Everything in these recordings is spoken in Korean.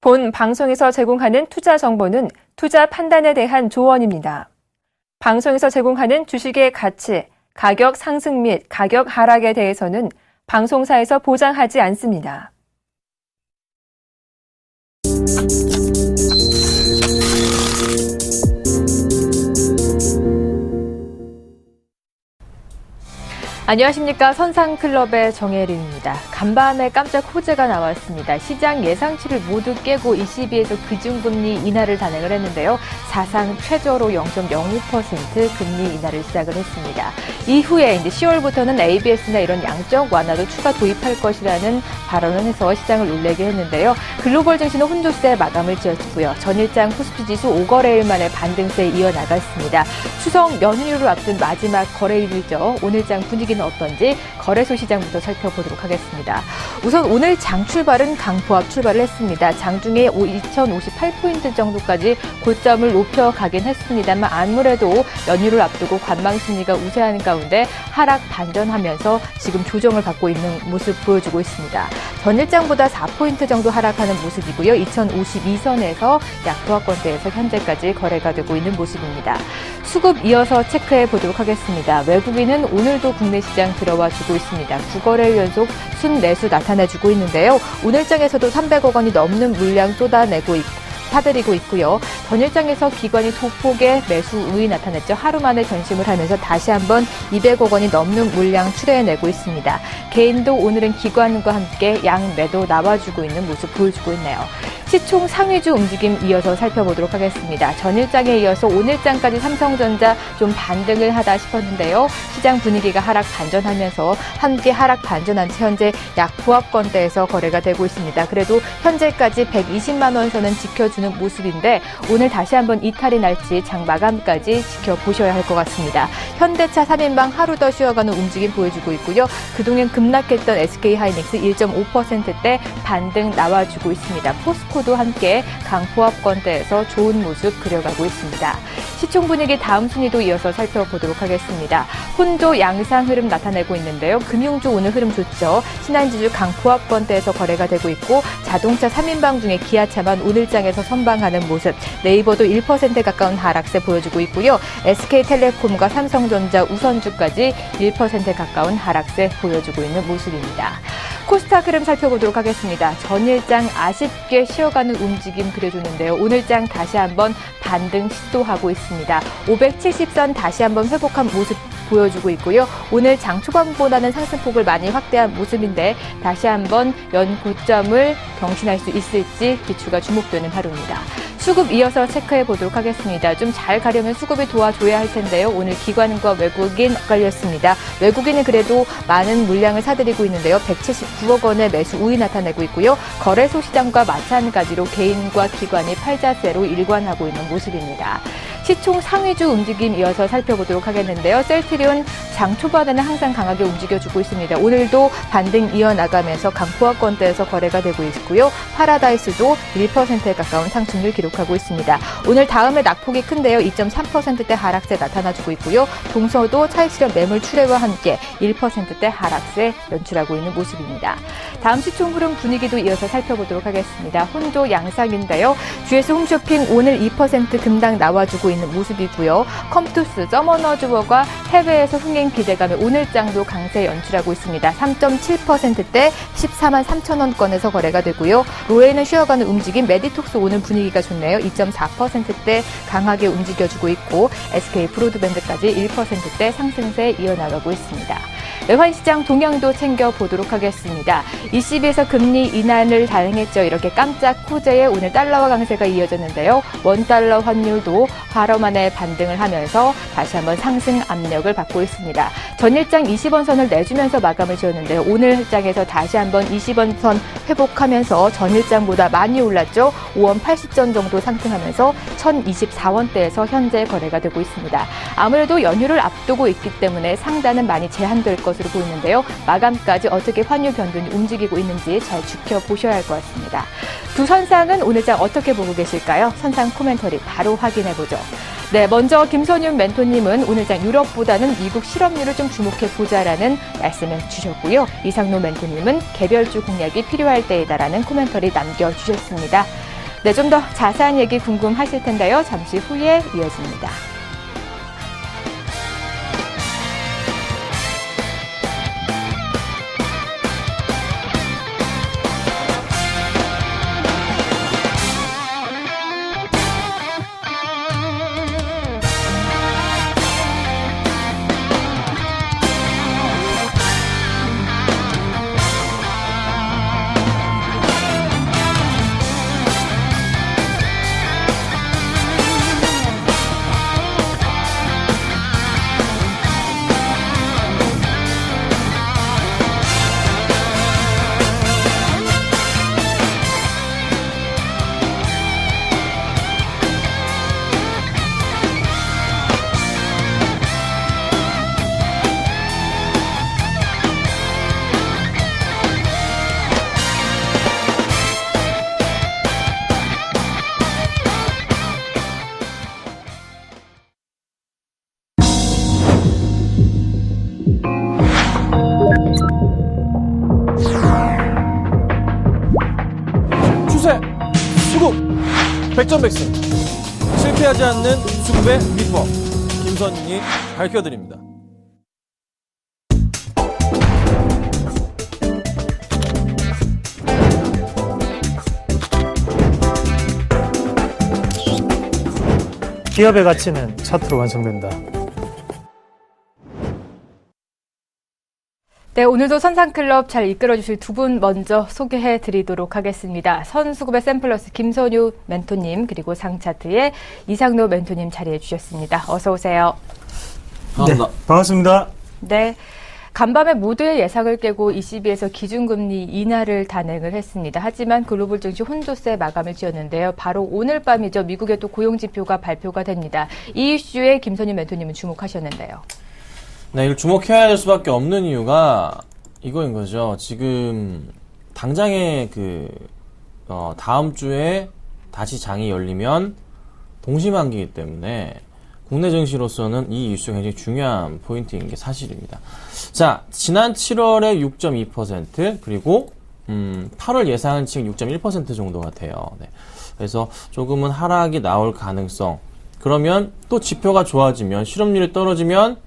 본 방송에서 제공하는 투자 정보는 투자 판단에 대한 조언입니다. 방송에서 제공하는 주식의 가치, 가격 상승 및 가격 하락에 대해서는 방송사에서 보장하지 않습니다. 안녕하십니까. 선상클럽의 정혜림입니다. 간밤에 깜짝 호재가 나왔습니다. 시장 예상치를 모두 깨고 ECB에서 기준금리 인하를 단행을 했는데요. 사상 최저로 0.05% 금리 인하를 시작을 했습니다. 이후에 이제 10월부터는 ABS나 이런 양적 완화도 추가 도입할 것이라는 발언을 해서 시장을 놀라게 했는데요. 글로벌 증시는 혼조세 마감을 지었고요. 전일장 코스피 지수 5거래일 만에 반등세에 이어나갔습니다. 추석 연휴를 앞둔 마지막 거래일이죠. 오늘장 분위기는 어떤지 거래소 시장부터 살펴보도록 하겠습니다. 우선 오늘 장 출발은 강보합 출발을 했습니다. 장중에 2058포인트 정도까지 고점을 높여가긴 했습니다만 아무래도 연휴를 앞두고 관망 심리가 우세하는 가운데 하락 반전하면서 지금 조정을 받고 있는 모습 보여주고 있습니다. 전일장보다 4포인트 정도 하락하는 모습이고요. 2052선에서 약보합권대에서 현재까지 거래가 되고 있는 모습입니다. 수급 이어서 체크해 보도록 하겠습니다. 외국인은 오늘도 국내 시장 들어와 주고 있습니다. 9거래일 연속 순매수 나타내주고 있는데요. 오늘장에서도 300억 원이 넘는 물량 사들이고 있고요. 전일장에서 기관이 소폭의 매수 우위 나타냈죠. 하루 만에 전심을 하면서 다시 한번 200억 원이 넘는 물량 출해내고 있습니다. 개인도 오늘은 기관과 함께 양매도 나와주고 있는 모습 보여주고 있네요. 시총 상위주 움직임 이어서 살펴보도록 하겠습니다. 전일장에 이어서 오늘장까지 삼성전자 좀 반등을 하다 싶었는데요. 시장 분위기가 하락 반전하면서 함께 하락 반전한 채 현재 약보합권대에서 거래가 되고 있습니다. 그래도 현재까지 120만 원 선은 지켜주는 모습인데 오늘 다시 한번 이탈이 날지 장 마감까지 지켜보셔야 할 것 같습니다. 현대차 3인방 하루 더 쉬어가는 움직임 보여주고 있고요. 그동안 급락했던 SK하이닉스 1.5%대 반등 나와주고 있습니다. 포스코도 함께 강보합권대에서 좋은 모습 그려가고 있습니다. 시총 분위기 다음 순위도 이어서 살펴보도록 하겠습니다. 혼조 양상 흐름 나타내고 있는데요. 금융주 오늘 흐름 좋죠. 신한지주 강보합권대에서 거래가 되고 있고 자동차 3인방 중에 기아차만 오늘장에서 선방하는 모습. 네이버도 1% 가까운 하락세 보여주고 있고요. SK텔레콤과 삼성전자 우선주까지 1% 가까운 하락세 보여주고 있는 모습입니다. 코스닥 흐름 살펴보도록 하겠습니다. 전일장 아쉽게 쉬어가는 움직임 그려주는데요. 오늘장 다시 한번 반등 시도하고 있습니다. 570선 다시 한번 회복한 모습 보여주고 있고요. 오늘 장 초반보다는 상승폭을 많이 확대한 모습인데 다시 한번 연 고점을 경신할 수 있을지 기추가 주목되는 하루입니다. 수급 이어서 체크해 보도록 하겠습니다. 좀 잘 가려면 수급이 도와줘야 할 텐데요. 오늘 기관과 외국인 엇갈렸습니다. 외국인은 그래도 많은 물량을 사들이고 있는데요. 179억 원의 매수 우위 나타내고 있고요. 거래소 시장과 마찬가지로 개인과 기관이 팔자세로 일관하고 있는 모습입니다. 시총 상위주 움직임 이어서 살펴보도록 하겠는데요. 셀트리온 장 초반에는 항상 강하게 움직여주고 있습니다. 오늘도 반등 이어나가면서 강보합권대에서 거래가 되고 있고요. 파라다이스도 1%에 가까운 상승률 기록하고 있습니다. 오늘 다음에 낙폭이 큰데요. 2.3%대 하락세 나타나주고 있고요. 동서도 차익 실현 매물 출회와 함께 1%대 하락세 연출하고 있는 모습입니다. 다음 시총 흐름 분위기도 이어서 살펴보도록 하겠습니다. 혼조 양상인데요. GS 홈쇼핑 오늘 2% 급락 나와주고 있는 모습이고요. 컴투스, 서머너즈워가 해외에서 흥행 기대감에 오늘장도 강세 연출하고 있습니다. 3.7%대 14만 3천 원권에서 거래가 되고요. 로에는 쉬어가는 움직임, 메디톡스 오늘 분위기가 좋네요. 2.4%대 강하게 움직여주고 있고 SK 브로드밴드까지 1%대 상승세 이어나가고 있습니다. 외환시장 동향도 챙겨보도록 하겠습니다. ECB에서 금리 인하를 단행했죠. 이렇게 깜짝 호재에 오늘 달러화 강세가 이어졌는데요. 원달러 환율도 하루 만에 반등을 하면서 다시 한번 상승 압력을 받고 있습니다. 전일장 20원 선을 내주면서 마감을 지었는데요. 오늘 장에서 다시 한번 20원 선 회복하면서 전일장보다 많이 올랐죠. 5원 80전 정도 상승하면서 1024원대에서 현재 거래가 되고 있습니다. 아무래도 연휴를 앞두고 있기 때문에 상단은 많이 제한될 것으로 보이는데요. 마감까지 어떻게 환율 변동이 움직이고 있는지 잘 지켜보셔야 할 것 같습니다. 두 선상은 오늘장 어떻게 보고 계실까요? 선상 코멘터리 바로 확인해보죠. 네, 먼저 김선윤 멘토님은 오늘장 유럽보다는 미국 실업률을 좀 주목해보자라는 말씀을 주셨고요. 이상노 멘토님은 개별주 공략이 필요할 때이다라는 코멘터리 남겨주셨습니다. 네, 좀 더 자세한 얘기 궁금하실 텐데요. 잠시 후에 이어집니다. 추세, 수급, 백전백승. 실패하지 않는 수급의 비법. 김선인이 밝혀드립니다. 기업의 가치는 차트로 완성된다. 네, 오늘도 선상클럽 잘 이끌어주실 두 분 먼저 소개해드리도록 하겠습니다. 선수급의 샘플러스 김선유 멘토님 그리고 상차트의 이상로 멘토님 자리해 주셨습니다. 어서 오세요. 반갑습니다. 네, 반갑습니다. 네. 간밤에 모두의 예상을 깨고 ECB에서 기준금리 인하를 단행을 했습니다. 하지만 글로벌 증시 혼조세 마감을 지었는데요. 바로 오늘 밤이죠. 미국의 또 고용지표가 발표가 됩니다. 이 이슈에 김선유 멘토님은 주목하셨는데요. 네, 이걸 주목해야 될 수밖에 없는 이유가 이거인 거죠. 지금 당장에 다음 주에 다시 장이 열리면 동시만기이기 때문에 국내 증시로서는 이 이슈가 굉장히 중요한 포인트인 게 사실입니다. 자, 지난 7월에 6.2% 그리고 8월 예상치는 6.1% 정도가 돼요. 네. 그래서 조금은 하락이 나올 가능성. 그러면 또 지표가 좋아지면 실업률이 떨어지면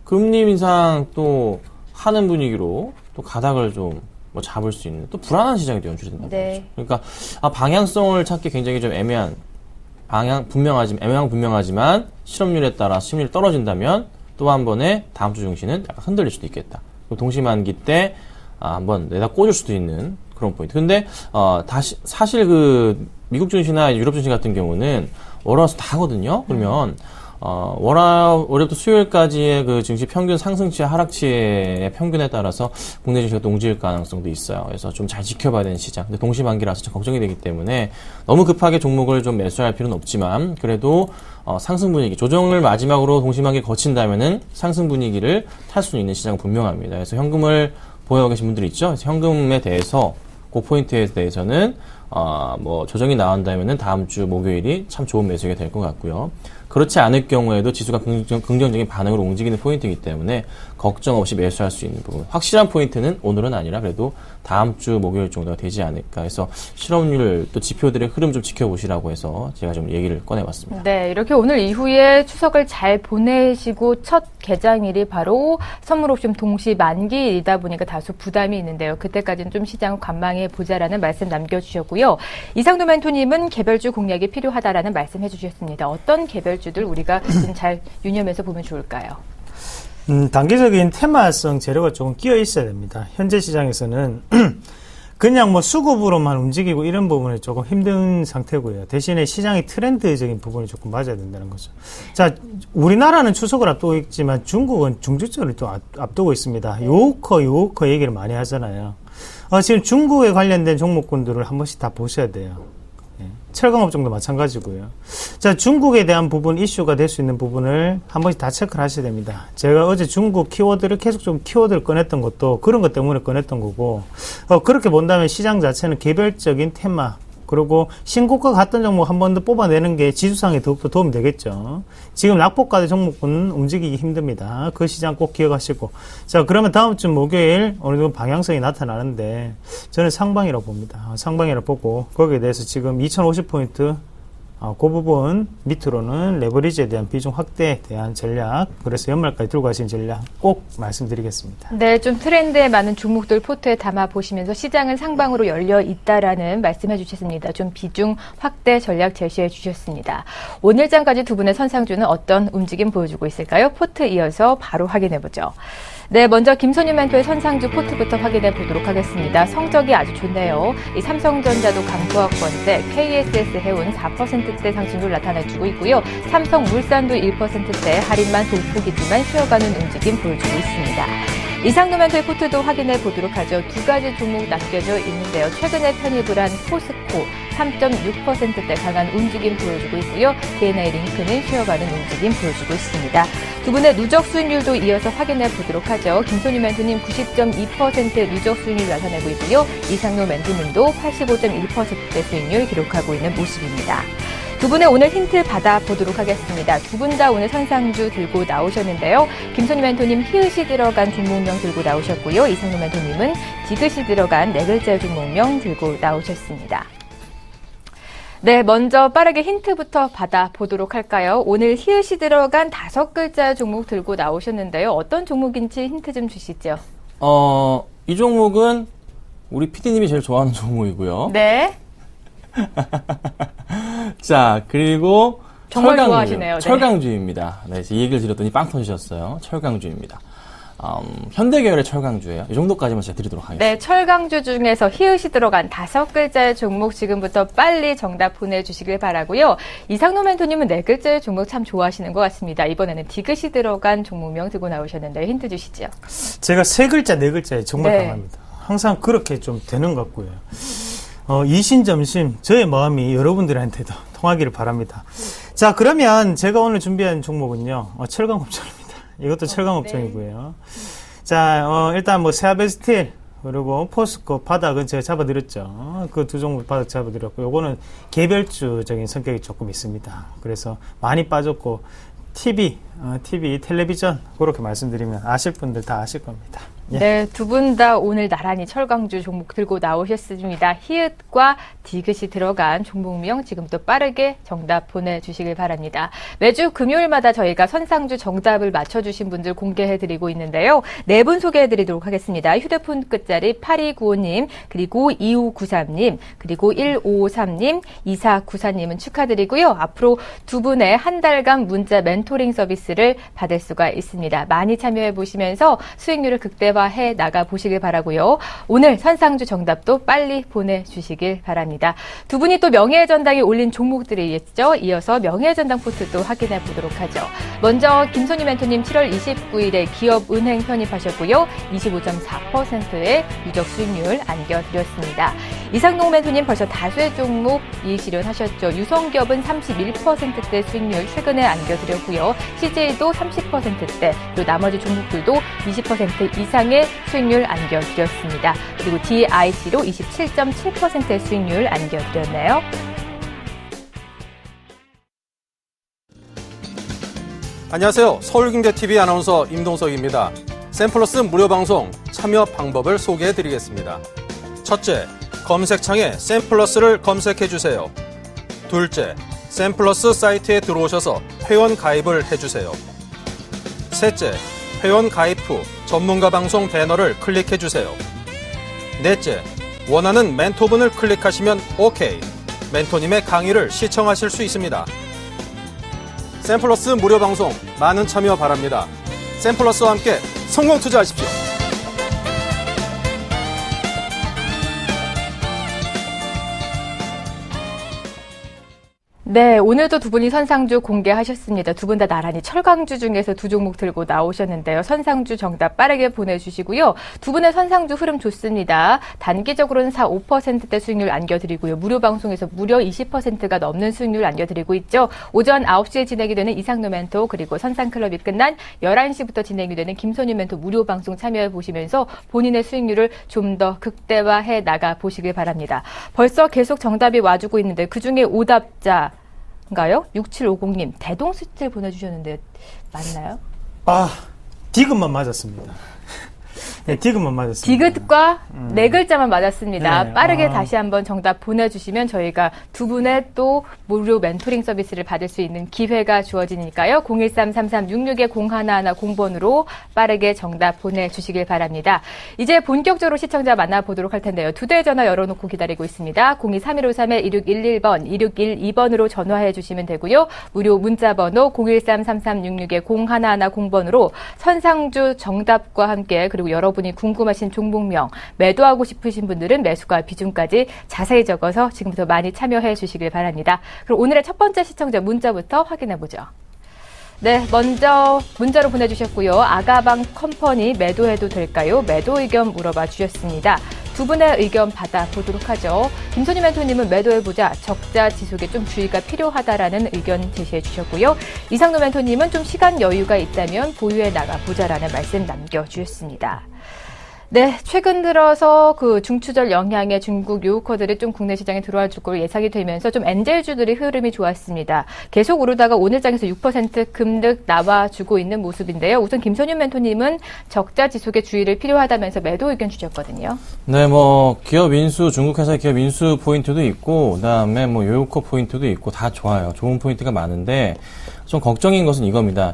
금리 인상 또 하는 분위기로 또 가닥을 좀 잡을 수 있는 또 불안한 시장이 또 연출이 된다는 네. 거죠. 그러니까 방향성을 찾기 굉장히 좀 애매한 분명하지만 실업률에 따라 실업률이 떨어진다면 또 한 번에 다음 주 증시는 약간 흔들릴 수도 있겠다. 동시만기 때 한번 내다 꽂을 수도 있는 그런 포인트. 근데 사실 미국 증시나 유럽 증시 같은 경우는 월화수 다 하거든요. 그러면 월요일부터 수요일까지의 그 증시 평균 상승치와 하락치의 평균에 따라서 국내 증시가 또 웅질 가능성도 있어요. 그래서 좀 잘 지켜봐야 되는 시장. 근데 동시만기라서 좀 걱정이 되기 때문에 너무 급하게 종목을 좀 매수할 필요는 없지만 그래도 상승 분위기, 조정을 마지막으로 동시만기 거친다면은 상승 분위기를 탈 수 있는 시장은 분명합니다. 그래서 현금을 보유하고 계신 분들이 있죠. 그래서 현금에 대해서 그 포인트에 대해서는 조정이 나온다면은 다음 주 목요일이 참 좋은 매수가 될 것 같고요. 그렇지 않을 경우에도 지수가 긍정적인 반응으로 움직이는 포인트이기 때문에 걱정 없이 매수할 수 있는 부분. 확실한 포인트는 오늘은 아니라 그래도 다음 주 목요일 정도가 되지 않을까 해서 실업률 또 지표들의 흐름 좀 지켜보시라고 해서 제가 좀 얘기를 꺼내봤습니다. 네, 이렇게 오늘 이후에 추석을 잘 보내시고 첫 개장일이 바로 선물옵션 동시 만기이다 보니까 다소 부담이 있는데요. 그때까지는 좀 시장을 관망해 보자라는 말씀 남겨주셨고요. 이상도 멘토님은 개별주 공략이 필요하다라는 말씀해 주셨습니다. 어떤 개별주들 우리가 좀 잘 유념해서 보면 좋을까요? 단기적인 테마성 재료가 조금 끼어 있어야 됩니다. 현재 시장에서는 그냥 수급으로만 움직이고 이런 부분이 조금 힘든 상태고요. 대신에 시장의 트렌드적인 부분이 조금 맞아야 된다는 거죠. 자, 우리나라는 추석을 앞두고 있지만 중국은 중추절을 또 앞두고 있습니다. 요커 얘기를 많이 하잖아요. 지금 중국에 관련된 종목군들을 한 번씩 다 보셔야 돼요. 철강업종도 마찬가지고요. 자, 중국에 대한 부분, 이슈가 될 수 있는 부분을 한 번씩 다 체크를 하셔야 됩니다. 제가 어제 중국 키워드를 계속 좀 키워드를 꺼냈던 것도 그런 것 때문에 꺼냈던 거고, 그렇게 본다면 시장 자체는 개별적인 테마, 그리고 신고가 갔던 종목 한 번 더 뽑아내는 게 지수상에 더욱더 도움이 되겠죠. 지금 낙폭가대 종목은 움직이기 힘듭니다. 그 시장 꼭 기억하시고. 자, 그러면 다음 주 목요일 어느 정도 방향성이 나타나는데 저는 상방이라고 봅니다. 상방이라고 보고 거기에 대해서 지금 2050포인트 그 부분 밑으로는 레버리지에 대한 비중 확대에 대한 전략, 그래서 연말까지 들고 가신 전략 꼭 말씀드리겠습니다. 네, 좀 트렌드에 많은 종목들 포트에 담아 보시면서 시장은 상방으로 열려 있다라는 말씀해 주셨습니다. 좀 비중 확대 전략 제시해 주셨습니다. 오늘장까지 두 분의 선상주는 어떤 움직임 보여주고 있을까요? 포트 이어서 바로 확인해 보죠. 네, 먼저 김선유 멘토의 선상주 포트부터 확인해 보도록 하겠습니다. 성적이 아주 좋네요. 이 삼성전자도 강부학권대, KSS 해운 4%대 상승률 나타내주고 있고요. 삼성물산도 1%대 할인만 소폭이지만 쉬어가는 움직임 보여주고 있습니다. 이상도 멘토의 포트도 확인해 보도록 하죠. 두 가지 종목 남겨져 있는데요. 최근에 편입을 한 포스코 3.6%대 강한 움직임 보여주고 있고요. DNA 링크는 쉬어가는 움직임 보여주고 있습니다. 두 분의 누적 수익률도 이어서 확인해 보도록 하죠. 김선유 멘토님 90.2% 누적 수익률 나타내고 있고요. 이상도 멘토님도 85.1%대 수익률 기록하고 있는 모습입니다. 두 분의 오늘 힌트 받아보도록 하겠습니다. 두 분 다 오늘 선상주 들고 나오셨는데요. 김선유 멘토님 히읗이 들어간 종목명 들고 나오셨고요. 이상도 멘토님은 디귿이 들어간 네 글자 종목명 들고 나오셨습니다. 네, 먼저 빠르게 힌트부터 받아보도록 할까요? 오늘 히읗이 들어간 5글자 종목 들고 나오셨는데요. 어떤 종목인지 힌트 좀 주시죠. 이 종목은 우리 PD님이 제일 좋아하는 종목이고요. 네. 자, 그리고 정말 좋아하시네요. 네. 철강주입니다. 네, 이 얘기를 드렸더니 빵 터지셨어요. 철강주입니다. 현대계열의 철강주예요. 이 정도까지만 제가 드리도록 하겠습니다. 네, 철강주 중에서 히읗이 들어간 5글자의 종목 지금부터 빨리 정답 보내주시길 바라고요. 이상노 멘토님은 4글자의 종목 참 좋아하시는 것 같습니다. 이번에는 디귿이 들어간 종목명 들고 나오셨는데 힌트 주시죠. 제가 3글자, 4글자에 정말 네. 강합니다. 항상 그렇게 좀 되는 것 같고요. 이신점심 저의 마음이 여러분들한테도 통하기를 바랍니다. 자, 그러면 제가 오늘 준비한 종목은요, 철강업종입니다. 이것도 철강업종이고요. 자, 일단 뭐 세아베스틸 그리고 포스코 바닥은 제가 잡아드렸죠. 그 두 종목 바닥 잡아드렸고, 요거는 개별주적인 성격이 조금 있습니다. 그래서 많이 빠졌고, TV, 텔레비전 그렇게 말씀드리면 아실 분들 다 아실 겁니다. 예. 네, 두 분 다 오늘 나란히 철강주 종목 들고 나오셨습니다. 히읗과 디귿이 들어간 종목명 지금부터 빠르게 정답 보내주시길 바랍니다. 매주 금요일마다 저희가 선상주 정답을 맞춰주신 분들 공개해드리고 있는데요. 4분 소개해드리도록 하겠습니다. 휴대폰 끝자리 8295님, 그리고 2593님, 그리고 1553님, 2494님은 축하드리고요. 앞으로 두 분의 한 달간 문자 멘토링 서비스를 받을 수가 있습니다. 많이 참여해보시면서 수익률을 극대화해 나가보시길 바라고요. 오늘 선상주 정답도 빨리 보내주시길 바랍니다. 두 분이 또 명예의 전당에 올린 종목들이 있죠. 이어서 명예의 전당 포트도 확인해 보도록 하죠. 먼저 김선유 멘토님 7월 29일에 기업은행 편입하셨고요. 25.4%의 누적 수익률 안겨드렸습니다. 이상동 멘토님 벌써 다수의 종목 이익 실현하셨죠. 유성기업은 31%대 수익률 최근에 안겨드렸고요. CJ도 30%대, 그리고 나머지 종목들도 20% 이상의 수익률 안겨드렸습니다. 그리고 DIC로 27.7%의 수익률 안겨드렸네요. 안녕하세요. 서울경제TV 아나운서 임동석입니다. 샘플러스 무료 방송 참여 방법을 소개해드리겠습니다. 첫째, 검색창에 샘플러스를 검색해주세요. 둘째, 샘플러스 사이트에 들어오셔서 회원 가입을 해주세요. 셋째, 회원 가입 후 전문가 방송 배너를 클릭해주세요. 넷째, 원하는 멘토분을 클릭하시면 OK. 멘토님의 강의를 시청하실 수 있습니다. 샘플러스 무료 방송 많은 참여 바랍니다. 샘플러스와 함께 성공 투자하십시오. 네, 오늘도 두 분이 선상주 공개하셨습니다. 두 분 다 나란히 철강주 중에서 두 종목 들고 나오셨는데요. 선상주 정답 빠르게 보내주시고요. 두 분의 선상주 흐름 좋습니다. 단기적으로는 4, 5%대 수익률 안겨드리고요. 무료 방송에서 무려 20%가 넘는 수익률 안겨드리고 있죠. 오전 9시에 진행이 되는 이상노 멘토 그리고 선상클럽이 끝난 11시부터 진행이 되는 김선유 멘토 무료 방송 참여해 보시면서 본인의 수익률을 좀 더 극대화해 나가 보시길 바랍니다. 벌써 계속 정답이 와주고 있는데 그중에 오답자인가요? 6750님 대동스틸 보내주셨는데 맞나요? 아, 디귿만 맞았습니다. 네, 디귿만 맞았습니다. 디귿과 네 글자만 맞았습니다. 네, 빠르게 다시 한번 정답 보내주시면 저희가 두 분의 또 무료 멘토링 서비스를 받을 수 있는 기회가 주어지니까요. 013-33-661-0110번으로 빠르게 정답 보내주시길 바랍니다. 이제 본격적으로 시청자 만나보도록 할 텐데요. 두 대의 전화 열어놓고 기다리고 있습니다. 02-3153-1611번, 1612번으로 전화해 주시면 되고요. 무료 문자번호 013-33-661-0110번으로 선상주 정답과 함께 그리고 여러분이 궁금하신 종목명, 매도하고 싶으신 분들은 매수가 비중까지 자세히 적어서 지금부터 많이 참여해 주시길 바랍니다. 그럼 오늘의 첫 번째 시청자 문자부터 확인해 보죠. 네, 먼저 문자로 보내주셨고요. 아가방 컴퍼니 매도해도 될까요? 매도 의견 물어봐 주셨습니다. 두 분의 의견 받아보도록 하죠. 김선희 멘토님은 매도해보자. 적자 지속에 좀 주의가 필요하다라는 의견 제시해 주셨고요. 이상노 멘토님은 좀 시간 여유가 있다면 보유해 나가보자라는 말씀 남겨주셨습니다. 네, 최근 들어서 그 중추절 영향의 중국 요우커들이 좀 국내 시장에 들어와 줄 걸로 예상이 되면서 좀 엔젤주들의 흐름이 좋았습니다. 계속 오르다가 오늘 장에서 6% 급등 나와주고 있는 모습인데요. 우선 김선윤 멘토님은 적자 지속에 주의를 필요하다면서 매도 의견 주셨거든요. 네, 기업 인수, 중국 회사의 기업 인수 포인트도 있고, 그 다음에 요요커 포인트도 있고, 다 좋아요. 좋은 포인트가 많은데, 좀 걱정인 것은 이겁니다.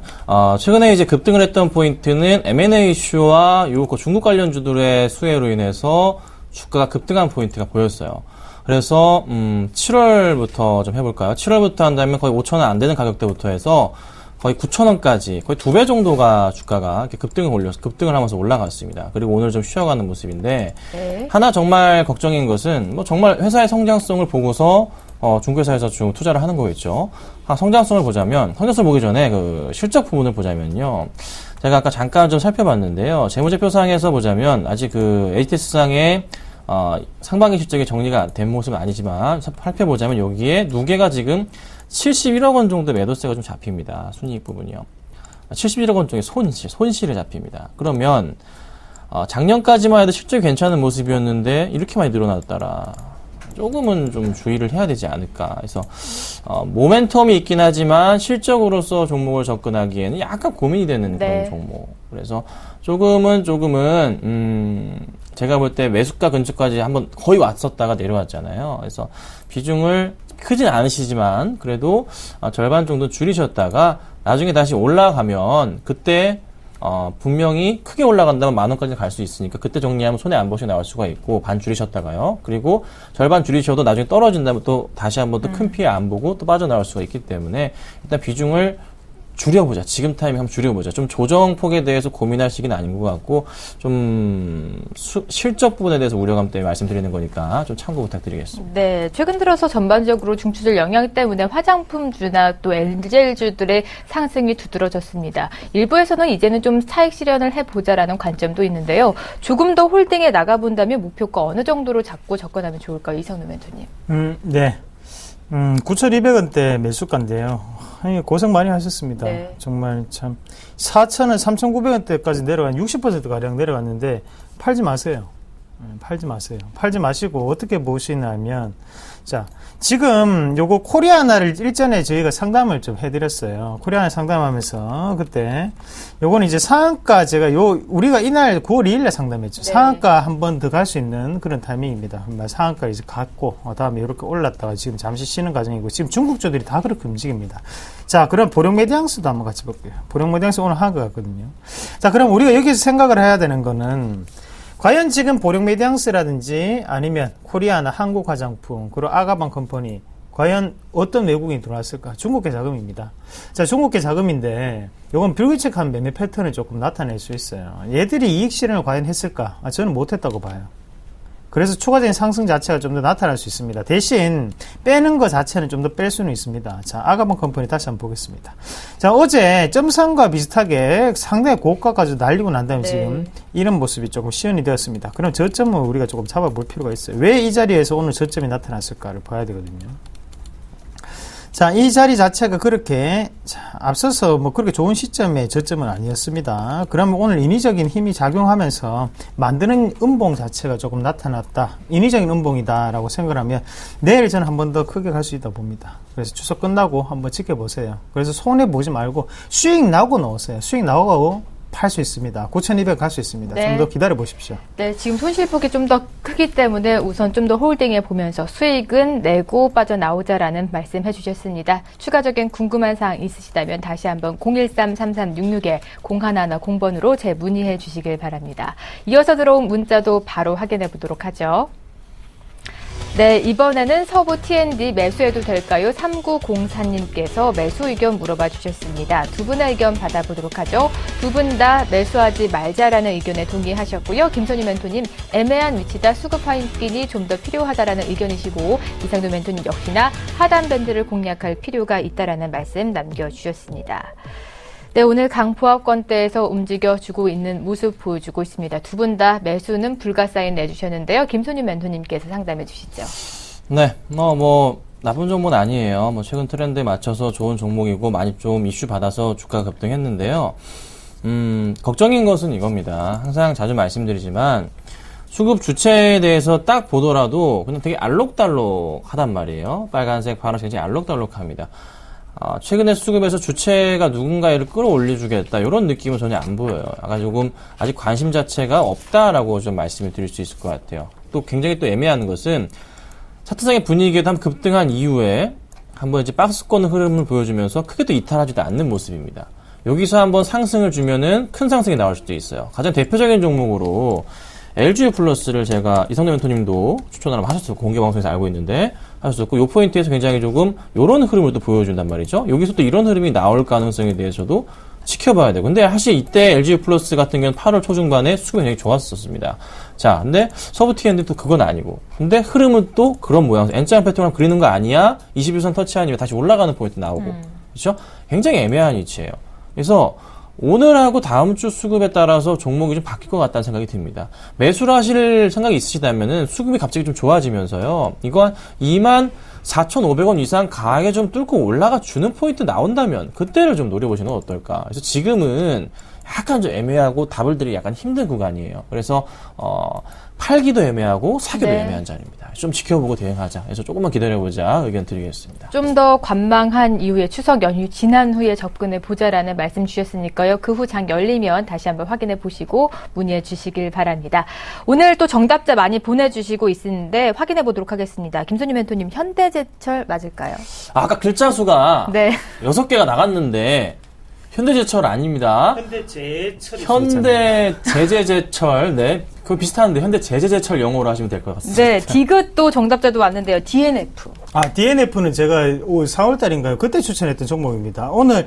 최근에 이제 급등을 했던 포인트는 M&A 이슈와 요거 중국 관련주들의 수혜로 인해서 주가가 급등한 포인트가 보였어요. 그래서 7월부터 좀 해볼까요? 7월부터 한다면 거의 5,000원 안 되는 가격대부터 해서 거의 9,000원까지 거의 2배 정도가 주가가 이렇게 급등을 하면서 올라갔습니다. 그리고 오늘 좀 쉬어가는 모습인데 네. 하나 정말 걱정인 것은 정말 회사의 성장성을 보고서 중국회사에서 좀 투자를 하는 거겠죠. 성장성을 보자면, 성장성을 보기 전에 그 실적 부분을 보자면요. 제가 아까 잠깐 좀 살펴봤는데요. 재무제표상에서 보자면, 아직 그 HTS상의, 상반기 실적이 정리가 된 모습은 아니지만, 살펴보자면 여기에 누계가 지금 71억 원 정도 매도세가 좀 잡힙니다. 순이익 부분이요. 71억 원 쪽에 손실이 잡힙니다. 그러면, 작년까지만 해도 실적이 괜찮은 모습이었는데, 이렇게 많이 늘어났더라. 조금은 좀 주의를 해야 되지 않을까. 그래서 모멘텀이 있긴 하지만 실적으로서 종목을 접근하기에는 약간 고민이 되는 그런 종목. 그래서 조금은 제가 볼 때 매수가 근처까지 한번 거의 왔었다가 내려왔잖아요. 그래서 비중을 크진 않으시지만 그래도 절반 정도 줄이셨다가 나중에 다시 올라가면 그때 분명히 크게 올라간다면 10,000원까지 갈 수 있으니까 그때 정리하면 손해 안 보시고 나올 수가 있고 반 줄이셨다가요. 그리고 절반 줄이셔도 나중에 떨어진다면 또 다시 한번 또 큰 피해 안 보고 또 빠져나올 수가 있기 때문에 일단 비중을 줄여보자. 지금 타이밍 한번 줄여보자. 좀 조정폭에 대해서 고민할 시기는 아닌 것 같고 좀 실적 부분에 대해서 우려감 때문에 말씀드리는 거니까 좀 참고 부탁드리겠습니다. 네, 최근 들어서 전반적으로 중추절 영향 때문에 화장품주나 또 엔젤주들의 상승이 두드러졌습니다. 일부에서는 이제는 좀 차익 실현을 해보자라는 관점도 있는데요. 조금 더 홀딩에 나가본다면 목표가 어느 정도로 잡고 접근하면 좋을까요? 이상노 멘토님. 네. 9,200원대 매수가인데요. 고생 많이 하셨습니다. 네. 정말 참 4,000원, 3,900원대까지 내려간 60%가량 내려갔는데 팔지 마세요. 팔지 마세요. 팔지 마시고 어떻게 보시냐면 자, 지금 요거 코리아나를 일전에 저희가 상담을 좀 해드렸어요. 코리아나 상담하면서 그때 요거는 이제 상한가 제가 우리가 이날 9월 2일에 상담했죠. 네. 상한가 한 번 더 갈 수 있는 그런 타이밍입니다. 상한가 이제 갔고 다음에 이렇게 올랐다가 지금 잠시 쉬는 과정이고 지금 중국주들이 다 그렇게 움직입니다. 자, 그럼 보령메디앙스도 한번 같이 볼게요. 보령메디앙스 오늘 한 것 같거든요. 자, 그럼 우리가 여기서 생각을 해야 되는 거는 과연 지금 보령메디앙스라든지 아니면 코리아나 한국화장품 그리고 아가방 컴퍼니 과연 어떤 외국인이 들어왔을까? 중국계 자금입니다. 자, 중국계 자금인데 이건 불규칙한 매매 패턴을 조금 나타낼 수 있어요. 얘들이 이익 실현을 과연 했을까? 저는 못했다고 봐요. 그래서 추가적인 상승 자체가 좀 더 나타날 수 있습니다. 대신 빼는 것 자체는 좀 더 뺄 수는 있습니다. 자, 아가몬 컴퍼니 다시 한번 보겠습니다. 자, 어제 점선과 비슷하게 상당히 고가까지 날리고 난 다음에 네. 지금 이런 모습이 조금 시연이 되었습니다. 그럼 저점은 우리가 조금 잡아볼 필요가 있어요. 왜 이 자리에서 오늘 저점이 나타났을까를 봐야 되거든요. 자, 이 자리 자체가 그렇게 앞서서 뭐 그렇게 좋은 시점에 저점은 아니었습니다. 그러면 오늘 인위적인 힘이 작용하면서 만드는 음봉 자체가 조금 나타났다. 인위적인 음봉이다라고 생각을 하면 내일 저는 한 번 더 크게 갈 수 있다 봅니다. 그래서 추석 끝나고 한번 지켜보세요. 그래서 손해 보지 말고 수익 나고 넣으세요. 수익 나고 팔 수 있습니다. 9,200 갈 수 있습니다. 네. 좀 더 기다려 보십시오. 네, 지금 손실폭이 좀 더 크기 때문에 우선 좀 더 홀딩해 보면서 수익은 내고 빠져나오자라는 말씀 해주셨습니다. 추가적인 궁금한 사항 있으시다면 다시 한번 013-3366-0110번으로 재문의해 주시길 바랍니다. 이어서 들어온 문자도 바로 확인해 보도록 하죠. 네, 이번에는 서부 T&D 매수해도 될까요? 3904님께서 매수 의견 물어봐 주셨습니다. 두 분의 의견 받아보도록 하죠. 두 분 다 매수하지 말자라는 의견에 동의하셨고요. 김선희 멘토님, 애매한 위치다 수급 확인이 좀 더 필요하다라는 의견이시고, 이상도 멘토님 역시나 하단 밴드를 공략할 필요가 있다라는 말씀 남겨주셨습니다. 네, 오늘 강보합권대에서 움직여주고 있는 모습 보여주고 있습니다. 두 분 다 매수는 불가 사인 내주셨는데요. 김선희 멘토님께서 상담해 주시죠. 네, 뭐 나쁜 정보는 아니에요. 뭐 최근 트렌드에 맞춰서 좋은 종목이고 많이 좀 이슈 받아서 주가 급등했는데요. 걱정인 것은 이겁니다. 항상 자주 말씀드리지만 수급 주체에 대해서 딱 보더라도 그냥 되게 알록달록하단 말이에요. 빨간색, 파란색 굉장히 알록달록합니다. 최근에 수급에서 주체가 누군가를 끌어올려주겠다 이런 느낌은 전혀 안 보여요. 아직 관심 자체가 없다라고 좀 말씀을 드릴 수 있을 것 같아요. 또 굉장히 또 애매한 것은 차트상의 분위기가 한번 급등한 이후에 한번 이제 박스권 흐름을 보여주면서 크게 또 이탈하지도 않는 모습입니다. 여기서 한번 상승을 주면은 큰 상승이 나올 수도 있어요. 가장 대표적인 종목으로 LG 플러스를 제가 이성래 멘토님도 추천을 하셨었고 공개방송에서 알고 있는데 하셨었고 요 포인트에서 굉장히 조금 요런 흐름을 또 보여준단 말이죠. 여기서 또 이런 흐름이 나올 가능성에 대해서도 지켜봐야 되고 근데 사실 이때 LG 플러스 같은 경우는 8월 초중반에 수급이 굉장히 좋았었습니다. 자, 근데 서부 T&D 또 그건 아니고 근데 흐름은 또 그런 모양 N자형 패턴을 그리는 거 아니야? 21선 터치 아니면 다시 올라가는 포인트 나오고 그렇죠? 굉장히 애매한 위치예요. 그래서 오늘하고 다음 주 수급에 따라서 종목이 좀 바뀔 것 같다는 생각이 듭니다. 매수를 하실 생각이 있으시다면은 수급이 갑자기 좀 좋아지면서요. 이거 한 24,500원 이상 강하게 좀 뚫고 올라가 주는 포인트 나온다면 그때를 좀 노려보시는 건 어떨까. 그래서 지금은 약간 좀 애매하고 답을 드리기 약간 힘든 구간이에요. 그래서 팔기도 애매하고 사기도 네. 애매한 자리입니다. 좀 지켜보고 대응하자. 그래서 조금만 기다려보자 의견 드리겠습니다. 좀 더 관망한 이후에 추석 연휴 지난 후에 접근해 보자라는 말씀 주셨으니까요. 그 후 장 열리면 다시 한번 확인해 보시고 문의해 주시길 바랍니다. 오늘 또 정답자 많이 보내주시고 있는데 확인해 보도록 하겠습니다. 김선희 멘토님, 현대제철 맞을까요? 아까 글자 수가 네. 6개가 나갔는데 현대제철 아닙니다. 현대제재제철, 네. 그거 비슷한데, 현대제재제철 영어로 하시면 될 것 같습니다. 네, 디귿도 정답자도 왔는데요. DNF. DNF는 제가 4월달인가요? 그때 추천했던 종목입니다. 오늘,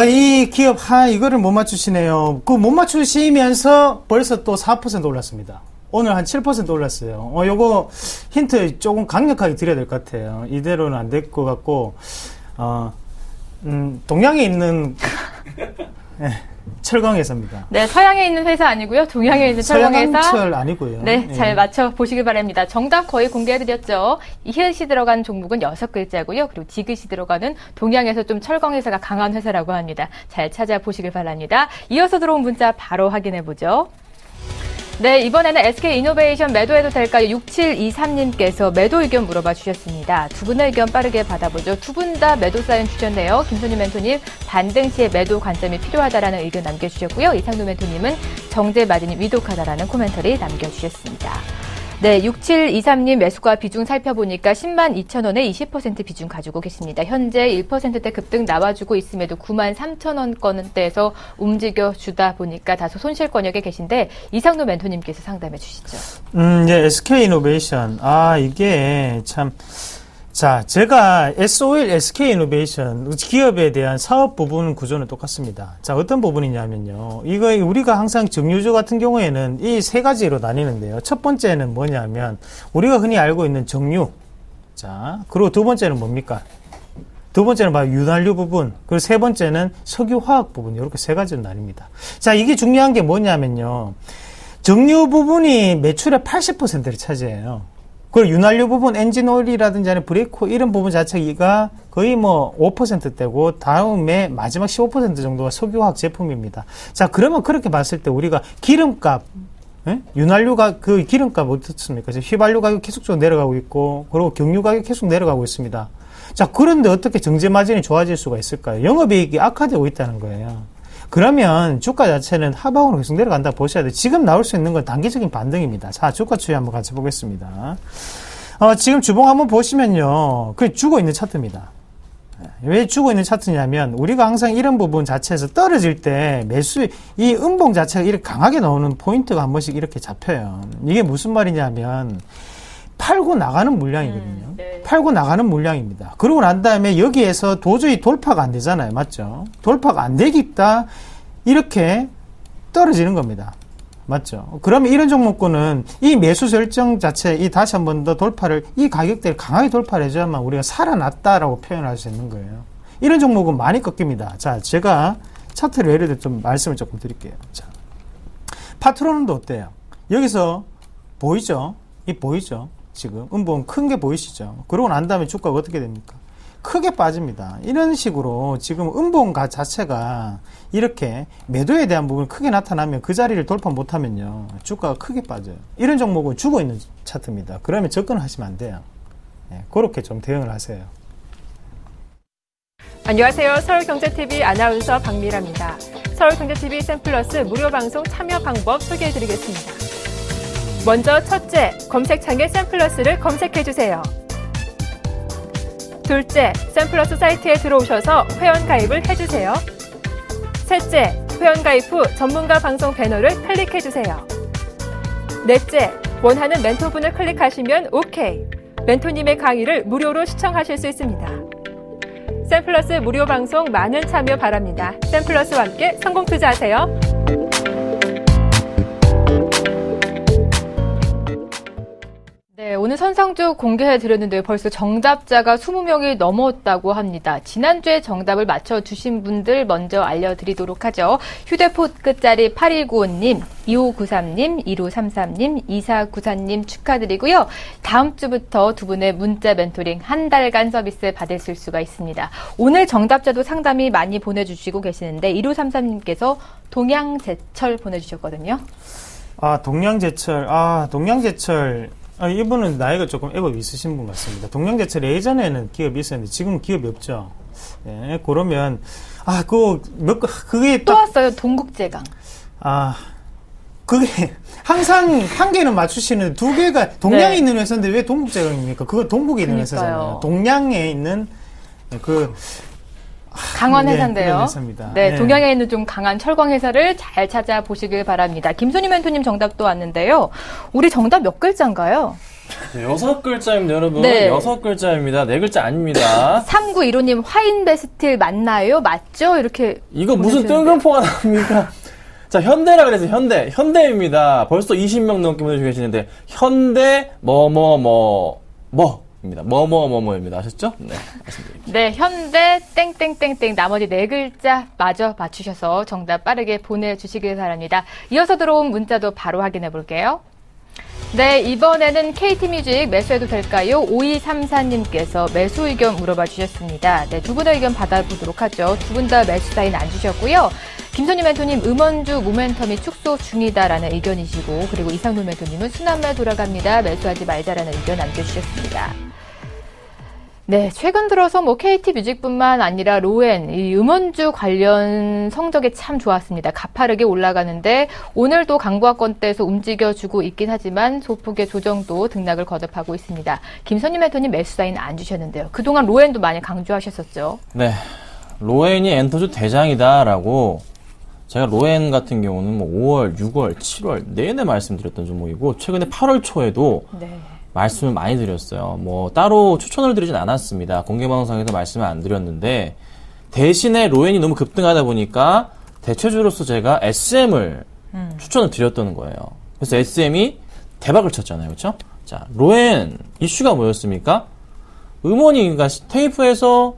이 기업, 이거를 못 맞추시네요. 그 못 맞추시면서 벌써 또 4% 올랐습니다. 오늘 한 7% 올랐어요. 요거 힌트 조금 강력하게 드려야 될 것 같아요. 이대로는 안 될 것 같고, 동양에 있는 철강회사입니다. 네, 서양에 있는 회사 아니고요. 동양에 있는 철강회사. 서양철 아니고요. 네, 예. 잘 맞춰 보시길 바랍니다. 정답 거의 공개해드렸죠. 이히읗이 들어간 종목은 6글자고요. 그리고 디귿이 들어가는 동양에서 좀 철강회사가 강한 회사라고 합니다. 잘 찾아보시길 바랍니다. 이어서 들어온 문자 바로 확인해보죠. 네, 이번에는 SK이노베이션 매도해도 될까요? 6723님께서 매도 의견 물어봐 주셨습니다. 두 분의 의견 빠르게 받아보죠. 두 분 다 매도 사연 주셨네요. 김선희 멘토님, 반등 시에 매도 관점이 필요하다라는 의견 남겨주셨고요. 이상도 멘토님은 정제 마진이 위독하다라는 코멘터리 남겨주셨습니다. 네, 6723님 매수가 비중 살펴보니까 102,000원에 20% 비중 가지고 계십니다. 현재 1%대 급등 나와주고 있음에도 93,000원권대에서 움직여주다 보니까 다소 손실권역에 계신데 이상노 멘토님께서 상담해 주시죠. SK이노베이션. 이게 참 자, 제가 SOL, SK이노베이션 기업에 대한 사업 부분 구조는 똑같습니다. 자, 어떤 부분이냐면요. 이거 우리가 항상 정유주 같은 경우에는 이 세 가지로 나뉘는데요. 첫 번째는 뭐냐면 우리가 흔히 알고 있는 정유. 자, 그리고 두 번째는 뭡니까? 두 번째는 바로 윤활유 부분. 그리고 세 번째는 석유화학 부분. 이렇게 세 가지로 나뉩니다. 자, 이게 중요한 게 뭐냐면요. 정유 부분이 매출의 80%를 차지해요. 그리고 윤활유 부분, 엔진오일이라든지 브레이크 이런 부분 자체가 거의 뭐 5%대고 다음에 마지막 15% 정도가 석유화학 제품입니다. 자, 그러면 그렇게 봤을 때 우리가 기름값, 윤활유가 그 기름값 어떻습니까? 휘발유 가격 계속적으로 내려가고 있고, 그리고 경유 가격 계속 내려가고 있습니다. 자, 그런데 어떻게 정제 마진이 좋아질 수가 있을까요? 영업이익이 악화되고 있다는 거예요. 그러면 주가 자체는 하방으로 계속 내려간다 보셔야 돼요. 지금 나올 수 있는 건 단기적인 반등입니다. 자, 주가 추이 한번 같이 보겠습니다. 지금 주봉 한번 보시면요. 그게 죽어 있는 차트입니다. 왜 죽어 있는 차트냐면, 우리가 항상 이런 부분 자체에서 떨어질 때 이 음봉 자체가 이렇게 강하게 나오는 포인트가 한 번씩 이렇게 잡혀요. 이게 무슨 말이냐면, 팔고 나가는 물량이거든요. 네. 팔고 나가는 물량입니다. 그러고 난 다음에 여기에서 도저히 돌파가 안 되잖아요. 맞죠? 돌파가 안 되겠다. 이렇게 떨어지는 겁니다. 맞죠? 그러면 이런 종목군은 이 매수 설정 자체, 다시 한 번 더 돌파를, 이 가격대를 강하게 돌파를 해줘야만 우리가 살아났다라고 표현할 수 있는 거예요. 이런 종목은 많이 꺾입니다. 자, 제가 차트를 예를 들어 좀 말씀을 조금 드릴게요. 자, 파트로는도 어때요? 여기서 보이죠? 보이죠? 지금 음봉 큰 게 보이시죠? 그러고 난 다음에 주가가 어떻게 됩니까? 크게 빠집니다. 이런 식으로 지금 음봉가 자체가 이렇게 매도에 대한 부분이 크게 나타나면 그 자리를 돌파 못하면요, 주가가 크게 빠져요. 이런 종목은 죽어있는 차트입니다. 그러면 접근하시면 안 돼요. 그렇게 좀 대응을 하세요. 안녕하세요. 서울경제TV 아나운서 박미라입니다. 서울경제TV 샘플러스 무료 방송 참여 방법 소개해드리겠습니다. 먼저 첫째, 검색창에 샘플러스를 검색해주세요. 둘째, 샘플러스 사이트에 들어오셔서 회원가입을 해주세요. 셋째, 회원가입 후 전문가 방송 배너를 클릭해주세요. 넷째, 원하는 멘토분을 클릭하시면 OK. 멘토님의 강의를 무료로 시청하실 수 있습니다. 샘플러스 무료 방송 많은 참여 바랍니다. 샘플러스와 함께 성공 투자하세요. 네, 오늘 선상주 공개해드렸는데요. 벌써 정답자가 20명이 넘었다고 합니다. 지난주에 정답을 맞춰주신 분들 먼저 알려드리도록 하죠. 휴대폰 끝자리 8295님, 2593님, 2533님, 2494님 축하드리고요. 다음 주부터 두 분의 문자 멘토링 한 달간 서비스 받으실 수가 있습니다. 오늘 정답자도 상당히 많이 보내주시고 계시는데 1533님께서 동양제철 보내주셨거든요. 동양제철. 이분은 나이가 조금 애법이 있으신 분 같습니다. 동양제철 예전에는 기업이 있었는데 지금은 기업이 없죠. 예, 그러면 그게 또 왔어요. 동국제강. 그게 항상 한 개는 맞추시는데 두 개가 동양에 있는 회사인데 왜 동국제강입니까? 그거 동국에 있는 회사잖아요. 동양에 있는 강원 회사인데요. 그런 회사입니다. 네, 동양에 있는 좀 강한 철강 회사를 잘 찾아보시길 바랍니다. 김소님 멘토님 정답도 왔는데요. 우리 정답 몇 글자인가요? 6글자입니다, 여러분. 네. 6글자입니다. 4글자 아닙니다. 3915님 화인베스틸 맞나요? 맞죠? 이렇게. 이거 무슨 뜬금포가 나옵니까? 자, 현대라 그래서 현대입니다. 벌써 20명 넘게 보내주고 계시는데, 현대, 입니다. 뭐뭐입니다. 아셨죠? 네. 말씀드릴게요. 네, 현대 땡땡땡땡 나머지 4글자 마저 맞추셔서 정답 빠르게 보내주시길 바랍니다. 이어서 들어온 문자도 바로 확인해 볼게요. 네, 이번에는 KT뮤직 매수해도 될까요? 5234님께서 매수 의견 물어봐 주셨습니다. 네, 두 분의 의견 받아보도록 하죠. 두 분 다 매수 사인 안 주셨고요. 김선희 멘토님 음원주 모멘텀이 축소 중이다라는 의견이시고, 그리고 이상돈 멘토님은 순환매 돌아갑니다. 매수하지 말자라는 의견 남겨주셨습니다. 네, 최근 들어서 KT뮤직뿐만 아니라 로엔, 이 음원주 관련 성적이 참 좋았습니다. 가파르게 올라가는데 오늘도 강보학권대에서 움직여주고 있긴 하지만 소폭의 조정도 등락을 거듭하고 있습니다. 김선희 멘토님 매수 사인 안 주셨는데요. 그동안 로엔도 많이 강조하셨었죠. 네, 로엔이 엔터주 대장이다라고 제가 로엔 같은 경우는 5월, 6월, 7월 내내 말씀드렸던 종목이고, 최근에 8월 초에도 말씀을 많이 드렸어요. 뭐 따로 추천을 드리진 않았습니다. 공개방송에서 말씀을 안 드렸는데 대신에 로엔이 너무 급등하다 보니까 대체주로서 제가 SM을 추천을 드렸던 거예요. 그래서 SM이 대박을 쳤잖아요. 그렇죠? 자, 로엔 이슈가 뭐였습니까? 음원이가 테이프에서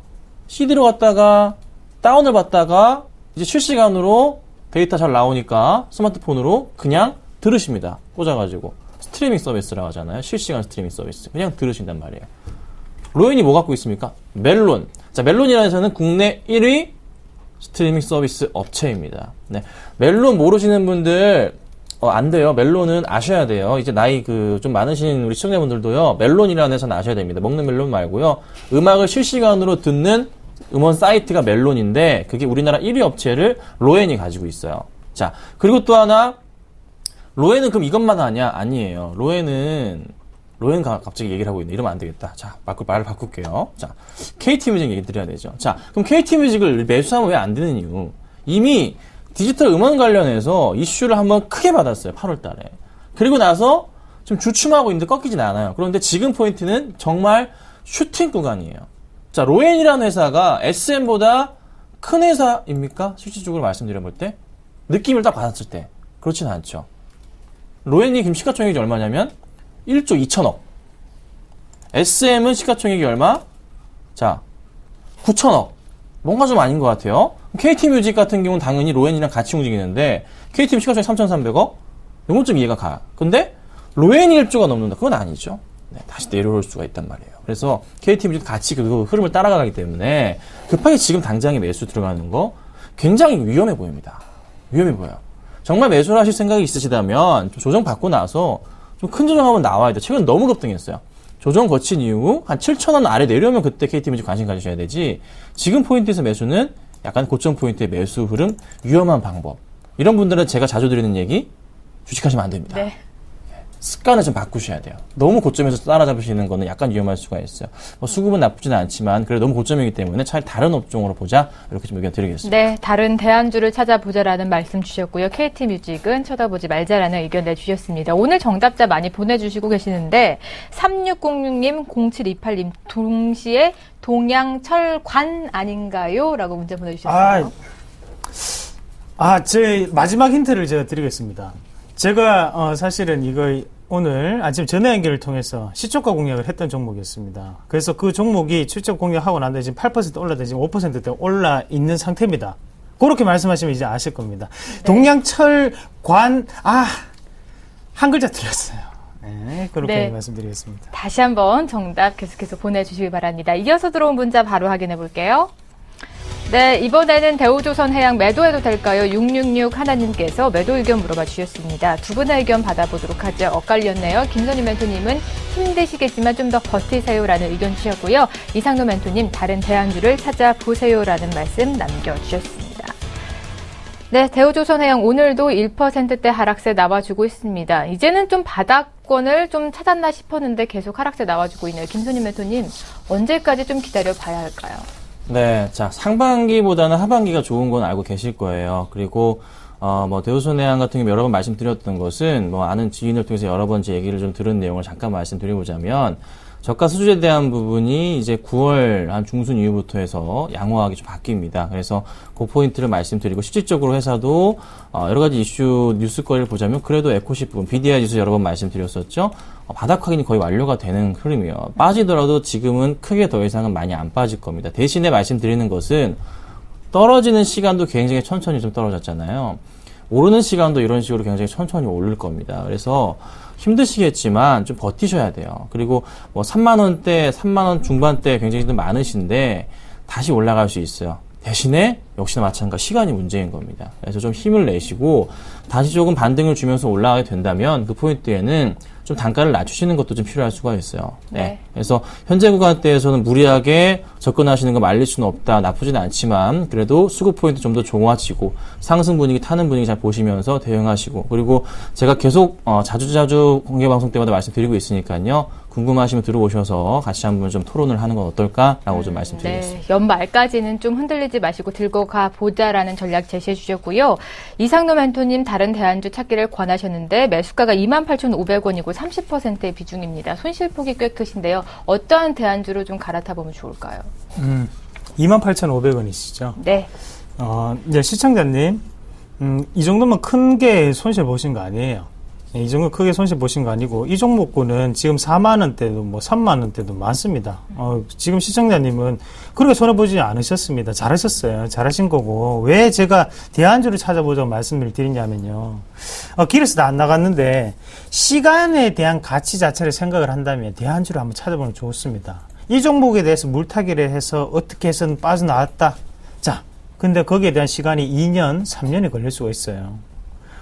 CD로 갔다가 다운을 받다가 이제 실시간으로 데이터 잘 나오니까 스마트폰으로 그냥 들으십니다. 꽂아가지고 스트리밍 서비스라고 하잖아요. 실시간 스트리밍 서비스. 그냥 들으신단 말이에요. 로엔이 뭐 갖고 있습니까? 멜론. 자, 멜론이라는 회사는 국내 1위 스트리밍 서비스 업체입니다. 네. 멜론 모르시는 분들 안 돼요. 멜론은 아셔야 돼요. 이제 나이 좀 많으신 우리 시청자분들도요. 멜론이라는 회사는 아셔야 됩니다. 먹는 멜론 말고요. 음악을 실시간으로 듣는 음원 사이트가 멜론인데 그게 우리나라 1위 업체를 로엔이 가지고 있어요. 자, 그리고 또 하나 로엔은 그럼 이것만 하냐? 아니에요. 로엔 갑자기 얘기를 하고 있네. 이러면 안 되겠다. 자, 말을 바꿀게요. 자, KT뮤직 얘기 드려야 되죠. 자, 그럼 KT뮤직을 매수하면 왜 안 되는 이유? 이미 디지털 음원 관련해서 이슈를 한번 크게 받았어요. 8월 달에. 그리고 나서 좀 주춤하고 있는데 꺾이진 않아요. 그런데 지금 포인트는 정말 슈팅 구간이에요. 자, 로엔이라는 회사가 SM보다 큰 회사입니까? 실질적으로 말씀드려볼 때? 느낌을 딱 받았을 때. 그렇진 않죠. 로엔이 지금 시가총액이 얼마냐면 1조 2천억. SM은 시가총액이 얼마? 자, 9천억. 뭔가 좀 아닌 것 같아요. KT뮤직 같은 경우는 당연히 로엔이랑 같이 움직이는데 KT뮤직 시가총액 3,300억? 이건 좀 이해가 가. 근데 로엔이 1조가 넘는다. 그건 아니죠. 네, 다시 내려올 수가 있단 말이에요. 그래서 KT뮤직도 같이 그 흐름을 따라가기 때문에 급하게 지금 당장에 매수 들어가는 거 굉장히 위험해 보입니다. 위험해 보여요. 정말 매수를 하실 생각이 있으시다면 좀 조정 받고 나서 좀 큰 조정하면 나와야 돼요. 최근 너무 급등했어요. 조정 거친 이후 한 7,000원 아래 내려오면 그때 KT뮤직 관심 가지셔야 되지. 지금 포인트에서 매수는 약간 고점 포인트의 매수 흐름, 위험한 방법. 이런 분들은 제가 자주 드리는 얘기, 주식하시면 안 됩니다. 네. 습관을 좀 바꾸셔야 돼요. 너무 고점에서 따라잡으시는 거는 약간 위험할 수가 있어요. 수급은 나쁘지는 않지만 그래도 너무 고점이기 때문에 차라리 다른 업종으로 보자. 이렇게 좀 의견 드리겠습니다. 네, 다른 대안주를 찾아보자라는 말씀 주셨고요. KT뮤직은 쳐다보지 말자라는 의견 내주셨습니다. 오늘 정답자 많이 보내주시고 계시는데 3606님, 0728님 동시에 동양철관 아닌가요? 라고 문자 보내주셨어요. 제 마지막 힌트를 제가 드리겠습니다. 제가 사실은 이거 오늘 아침 전화 연결을 통해서 시초가 공략을 했던 종목이었습니다. 그래서 그 종목이 출적 공략하고 난 다음에 지금 8% 올라다 지금 5%대 올라 있는 상태입니다. 그렇게 말씀하시면 이제 아실 겁니다. 네. 동양철관 한 글자 틀렸어요. 네, 그렇게 말씀드리겠습니다. 다시 한번 정답 계속해서 보내주시기 바랍니다. 이어서 들어온 문자 바로 확인해 볼게요. 네, 이번에는 대우조선해양 매도해도 될까요? 666 하나님께서 매도 의견 물어봐 주셨습니다. 두 분의 의견 받아보도록 하죠. 엇갈렸네요. 김선희 멘토님은 힘드시겠지만 좀 더 버티세요라는 의견 주셨고요. 이상노 멘토님 다른 대안주를 찾아보세요라는 말씀 남겨주셨습니다. 네, 대우조선해양 오늘도 1%대 하락세 나와주고 있습니다. 이제는 좀 바닥권을 좀 찾았나 싶었는데 계속 하락세 나와주고 있네요. 김선희 멘토님 언제까지 좀 기다려 봐야 할까요? 네, 자, 상반기보다는 하반기가 좋은 건 알고 계실 거예요. 그리고, 대우손해양 같은 경우 여러 번 말씀드렸던 것은, 아는 지인을 통해서 여러 번 제 얘기를 좀 들은 내용을 잠깐 말씀드려보자면, 저가 수주에 대한 부분이 이제 9월 한 중순 이후부터 해서 양호하게 좀 바뀝니다. 그래서 그 포인트를 말씀드리고, 실질적으로 회사도, 여러 가지 이슈, 뉴스거리를 보자면, 그래도 에코시 부분, BDI 지수 여러 번 말씀드렸었죠. 바닥 확인이 거의 완료가 되는 흐름이에요. 빠지더라도 지금은 크게 더 이상은 많이 안 빠질 겁니다. 대신에 말씀드리는 것은 떨어지는 시간도 굉장히 천천히 좀 떨어졌잖아요. 오르는 시간도 이런 식으로 굉장히 천천히 오를 겁니다. 그래서 힘드시겠지만 좀 버티셔야 돼요. 그리고 3만원대, 3만원 중반대 굉장히 좀 많으신데 다시 올라갈 수 있어요. 대신에 역시나 마찬가지 시간이 문제인 겁니다. 그래서 좀 힘을 내시고 다시 조금 반등을 주면서 올라가게 된다면 그 포인트에는 좀 단가를 낮추시는 것도 좀 필요할 수가 있어요. 네. 그래서 현재 구간대에서는 무리하게 접근하시는 거 말릴 수는 없다. 나쁘지는 않지만 그래도 수급 포인트 좀 더 좋아지고 상승 분위기 타는 분위기 잘 보시면서 대응하시고 그리고 제가 계속 자주자주 공개 방송 때마다 말씀드리고 있으니까요. 궁금하시면 들어오셔서 같이 한번 좀 토론을 하는 건 어떨까라고 좀 말씀드리겠습니다. 네, 연말까지는 좀 흔들리지 마시고 들고 가보자라는 전략 제시해 주셨고요. 이상노 멘토님 다른 대안주 찾기를 권하셨는데 매수가가 28,500원이고 30%의 비중입니다. 손실폭이 꽤 크신데요. 어떠한 대안주로 좀 갈아타보면 좋을까요? 28,500원이시죠? 네. 이제 시청자님, 이 정도면 큰 게 손실 보신 거 아니에요. 이 정도 크게 손실 보신 거 아니고, 이 종목군은 지금 4만원대도 뭐 3만원대도 많습니다. 지금 시청자님은 그렇게 손해보지 않으셨습니다. 잘하셨어요. 잘하신 거고, 왜 제가 대안주를 찾아보자고 말씀을 드리냐면요. 길에서 다 안 나갔는데, 시간에 대한 가치 자체를 생각을 한다면 대안주를 한번 찾아보면 좋습니다. 이 종목에 대해서 물타기를 해서 어떻게 해서는 빠져나왔다. 자, 근데 거기에 대한 시간이 2년, 3년이 걸릴 수가 있어요.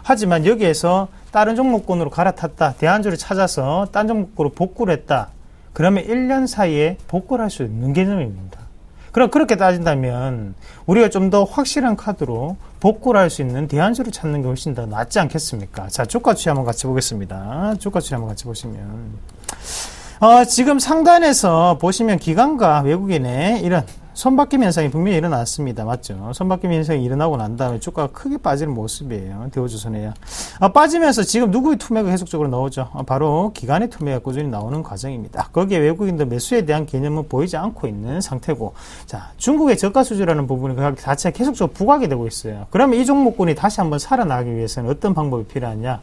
하지만 여기에서 다른 종목군으로 갈아탔다. 대안주를 찾아서 딴 종목으로 복구를 했다. 그러면 1년 사이에 복구를 할 수 있는 개념입니다. 그럼 그렇게 따진다면 우리가 좀 더 확실한 카드로 복구를 할 수 있는 대안주를 찾는 게 훨씬 더 낫지 않겠습니까? 자, 주가 추이 한번 같이 보겠습니다. 주가 추이 한번 같이 보시면. 지금 상단에서 보시면 기관과 외국인의 이런 손바뀜 현상이 분명히 일어났습니다. 맞죠? 손바뀜 현상이 일어나고 난 다음에 주가가 크게 빠지는 모습이에요. 대우조선해야. 빠지면서 지금 누구의 투매가 계속적으로 나오죠? 바로 기관의 투매가 꾸준히 나오는 과정입니다. 거기에 외국인도 매수에 대한 개념은 보이지 않고 있는 상태고, 자, 중국의 저가 수주라는 부분이 그 자체가 계속적으로 부각이 되고 있어요. 그러면 이 종목군이 다시 한번 살아나기 위해서는 어떤 방법이 필요하냐?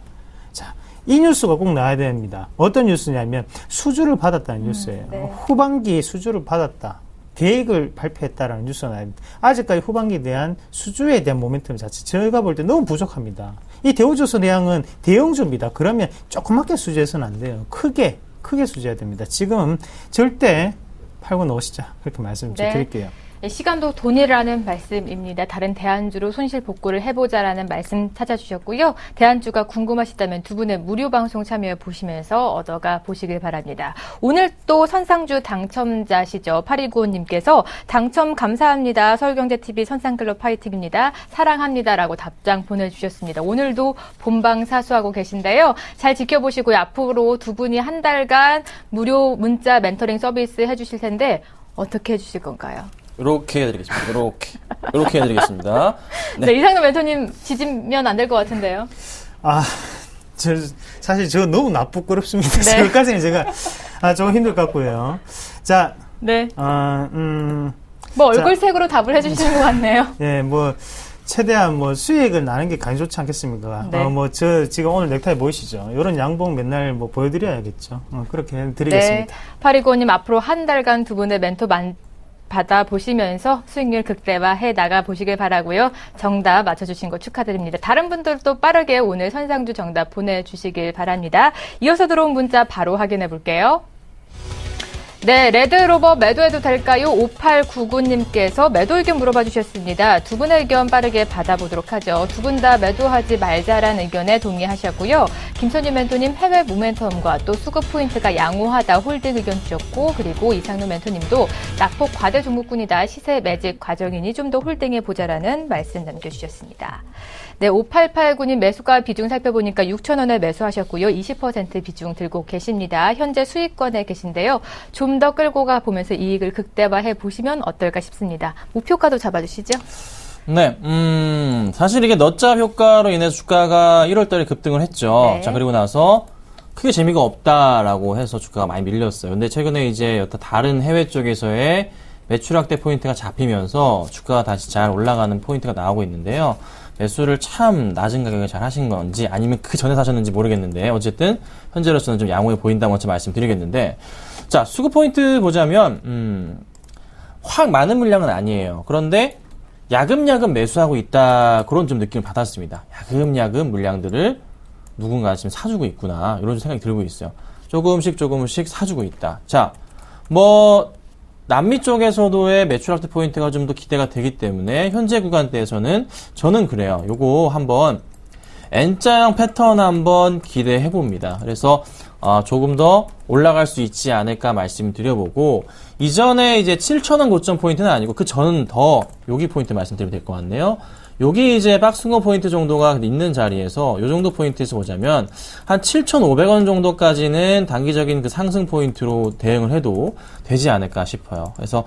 자, 이 뉴스가 꼭 나와야 됩니다. 어떤 뉴스냐면 수주를 받았다는 뉴스예요. 네. 후반기에 수주를 받았다. 계획을 발표했다라는 뉴스가 나옵니다. 아직까지 후반기에 대한 수주에 대한 모멘텀 자체 저희가 볼 때 너무 부족합니다. 이 대우조선해양은 대형주입니다. 그러면 조그맣게 수주해서는 안 돼요. 크게 수주해야 됩니다. 지금 절대 팔고 넣으시자 그렇게 말씀 좀 드릴게요. 시간도 돈이라는 말씀입니다. 다른 대안주로 손실 복구를 해보자라는 말씀 찾아주셨고요. 대안주가 궁금하시다면 두 분의 무료 방송 참여해 보시면서 얻어가 보시길 바랍니다. 오늘 또 선상주 당첨자시죠. 8295님께서 당첨 감사합니다. 서울경제TV 선상클럽 파이팅입니다. 사랑합니다라고 답장 보내주셨습니다. 오늘도 본방 사수하고 계신데요. 잘 지켜보시고요. 앞으로 두 분이 한 달간 무료 문자 멘토링 서비스 해주실 텐데 어떻게 해주실 건가요? 이렇게 해드리겠습니다. 이렇게 해드리겠습니다. 네, 이상노 멘토님 지지면 안 될 것 같은데요. 사실 저 너무 부끄럽습니다. 네. 여기까지는 제가 조금 힘들 것 같고요. 자, 네. 자, 얼굴색으로 답을 해주시는 것 같네요. 예, 최대한 수익을 나는 게 가장 좋지 않겠습니까? 네. 지금 오늘 넥타이 보이시죠? 이런 양봉 맨날 보여드려야겠죠. 그렇게 드리겠습니다. 네. 8295님 앞으로 한 달간 두 분의 멘토 받아보시면서 수익률 극대화해 나가 보시길 바라고요. 정답 맞춰주신 거 축하드립니다. 다른 분들도 빠르게 오늘 선상주 정답 보내주시길 바랍니다. 이어서 들어온 문자 바로 확인해 볼게요. 네, 레드로버 매도해도 될까요? 5899님께서 매도 의견 물어봐 주셨습니다. 두 분의 의견 빠르게 받아보도록 하죠. 두 분 다 매도하지 말자라는 의견에 동의하셨고요. 김선유 멘토님 해외 모멘텀과 또 수급 포인트가 양호하다 홀딩 의견 주셨고, 그리고 이상노 멘토님도 낙폭 과대 종목군이다 시세 매집 과정이니 좀 더 홀딩해 보자라는 말씀 남겨주셨습니다. 네, 5889님 매수가 비중 살펴보니까 6,000원에 매수하셨고요. 20% 비중 들고 계십니다. 현재 수익권에 계신데요. 좀 더 끌고 가 보면서 이익을 극대화해 보시면 어떨까 싶습니다. 목표가도 잡아주시죠. 네, 사실 이게 넛잡 효과로 인해서 주가가 1월달에 급등을 했죠. 네. 자, 그리고 나서 크게 재미가 없다라고 해서 주가가 많이 밀렸어요. 근데 최근에 이제 여타 다른 해외 쪽에서의 매출 확대 포인트가 잡히면서 주가가 다시 잘 올라가는 포인트가 나오고 있는데요. 매수를 참 낮은 가격에 잘 하신 건지 아니면 그 전에 사셨는지 모르겠는데 어쨌든 현재로서는 좀 양호해 보인다고 말씀드리겠는데, 자, 수급 포인트 보자면 확 많은 물량은 아니에요. 그런데 야금야금 매수하고 있다, 그런 좀 느낌을 받았습니다. 야금야금 물량들을 누군가 지금 사주고 있구나, 이런 생각이 들고 있어요. 조금씩 사주고 있다. 자, 남미 쪽에서도의 매출 확대 포인트가 좀 더 기대가 되기 때문에 현재 구간대에서는 저는 그래요. 요거 한번 N자형 패턴 한번 기대해 봅니다. 그래서 조금 더 올라갈 수 있지 않을까 말씀드려보고, 이전에 이제 7,000원 고점 포인트는 아니고 그 전은 더 여기 포인트 말씀드리면 될 것 같네요. 여기 이제 박스권 포인트 정도가 있는 자리에서 요 정도 포인트에서 보자면 한 7,500원 정도까지는 단기적인 그 상승 포인트로 대응을 해도 되지 않을까 싶어요. 그래서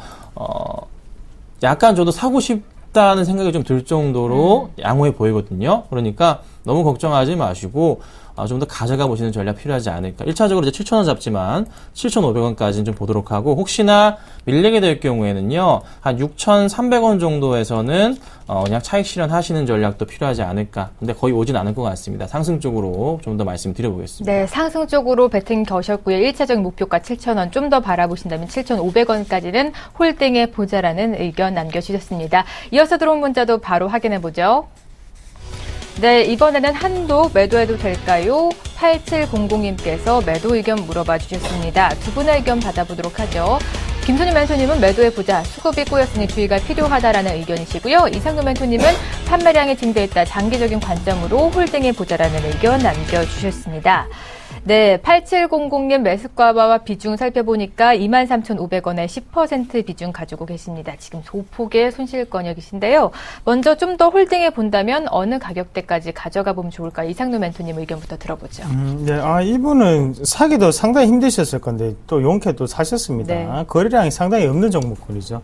약간 저도 사고 싶다는 생각이 좀 들 정도로 양호해 보이거든요. 그러니까 너무 걱정하지 마시고 좀 더 가져가 보시는 전략 필요하지 않을까. 1차적으로 이제 7,000원 잡지만 7,500원까지는 좀 보도록 하고, 혹시나 밀리게 될 경우에는요, 한 6,300원 정도에서는 그냥 차익 실현하시는 전략도 필요하지 않을까. 근데 거의 오진 않을 것 같습니다. 상승 쪽으로 좀 더 말씀드려보겠습니다. 네, 상승 쪽으로 배팅 거셨고요. 1차적인 목표가 7,000원 좀 더 바라보신다면 7,500원까지는 홀딩해 보자라는 의견 남겨주셨습니다. 이어서 들어온 문자도 바로 확인해보죠. 네, 이번에는 한도 매도해도 될까요? 8700님께서 매도 의견 물어봐 주셨습니다. 두 분의 의견 받아보도록 하죠. 김선희 멘토님은 매도해보자. 수급이 꼬였으니 주의가 필요하다라는 의견이시고요. 이상규 멘토님은 판매량이 증대했다. 장기적인 관점으로 홀딩해보자라는 의견 남겨주셨습니다. 네, 8700님 매수가와 비중 살펴보니까 23,500원에 10% 비중 가지고 계십니다. 지금 소폭의 손실권역이신데요. 먼저 좀 더 홀딩해 본다면 어느 가격대까지 가져가 보면 좋을까? 이상루 멘토님 의견부터 들어보죠. 네, 이분은 사기도 상당히 힘드셨을 건데 또 용케 또 사셨습니다. 네. 거래량이 상당히 없는 종목군이죠.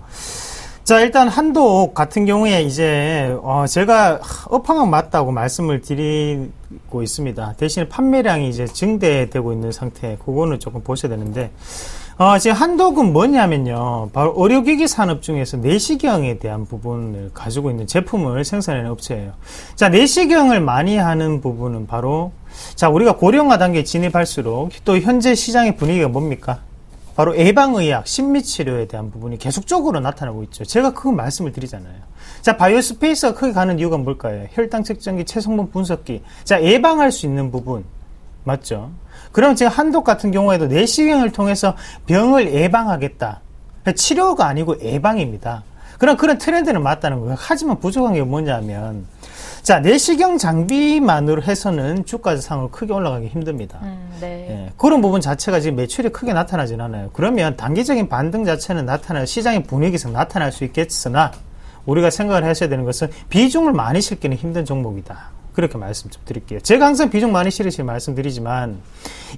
자, 일단 한도 같은 경우에 이제 제가 업황은 맞다고 말씀을 드리고 있습니다. 대신에 판매량이 이제 증대되고 있는 상태, 그거는 조금 보셔야 되는데, 지금 한도금 뭐냐면요, 바로 의료기기 산업 중에서 내시경에 대한 부분을 가지고 있는 제품을 생산하는 업체예요. 자, 내시경을 많이 하는 부분은 바로, 자, 우리가 고령화 단계에 진입할수록 또 현재 시장의 분위기가 뭡니까? 바로 예방의학, 심리치료에 대한 부분이 계속적으로 나타나고 있죠. 제가 그거 말씀을 드리잖아요. 자, 바이오스페이스가 크게 가는 이유가 뭘까요? 혈당 측정기, 체성분 분석기. 자, 예방할 수 있는 부분. 맞죠? 그럼 지금 한독 같은 경우에도 내시경을 통해서 병을 예방하겠다. 치료가 아니고 예방입니다. 그럼 그런 트렌드는 맞다는 거예요. 하지만 부족한 게 뭐냐면, 자, 내시경 장비만으로 해서는 주가 상으로 크게 올라가기 힘듭니다. 네. 예, 그런 부분 자체가 지금 매출이 크게 나타나진 않아요. 그러면 단기적인 반등 자체는 시장의 분위기에서 나타날 수 있겠으나, 우리가 생각을 하셔야 되는 것은 비중을 많이 실기는 힘든 종목이다. 그렇게 말씀 좀 드릴게요. 제가 항상 비중 많이 실으실 말씀드리지만,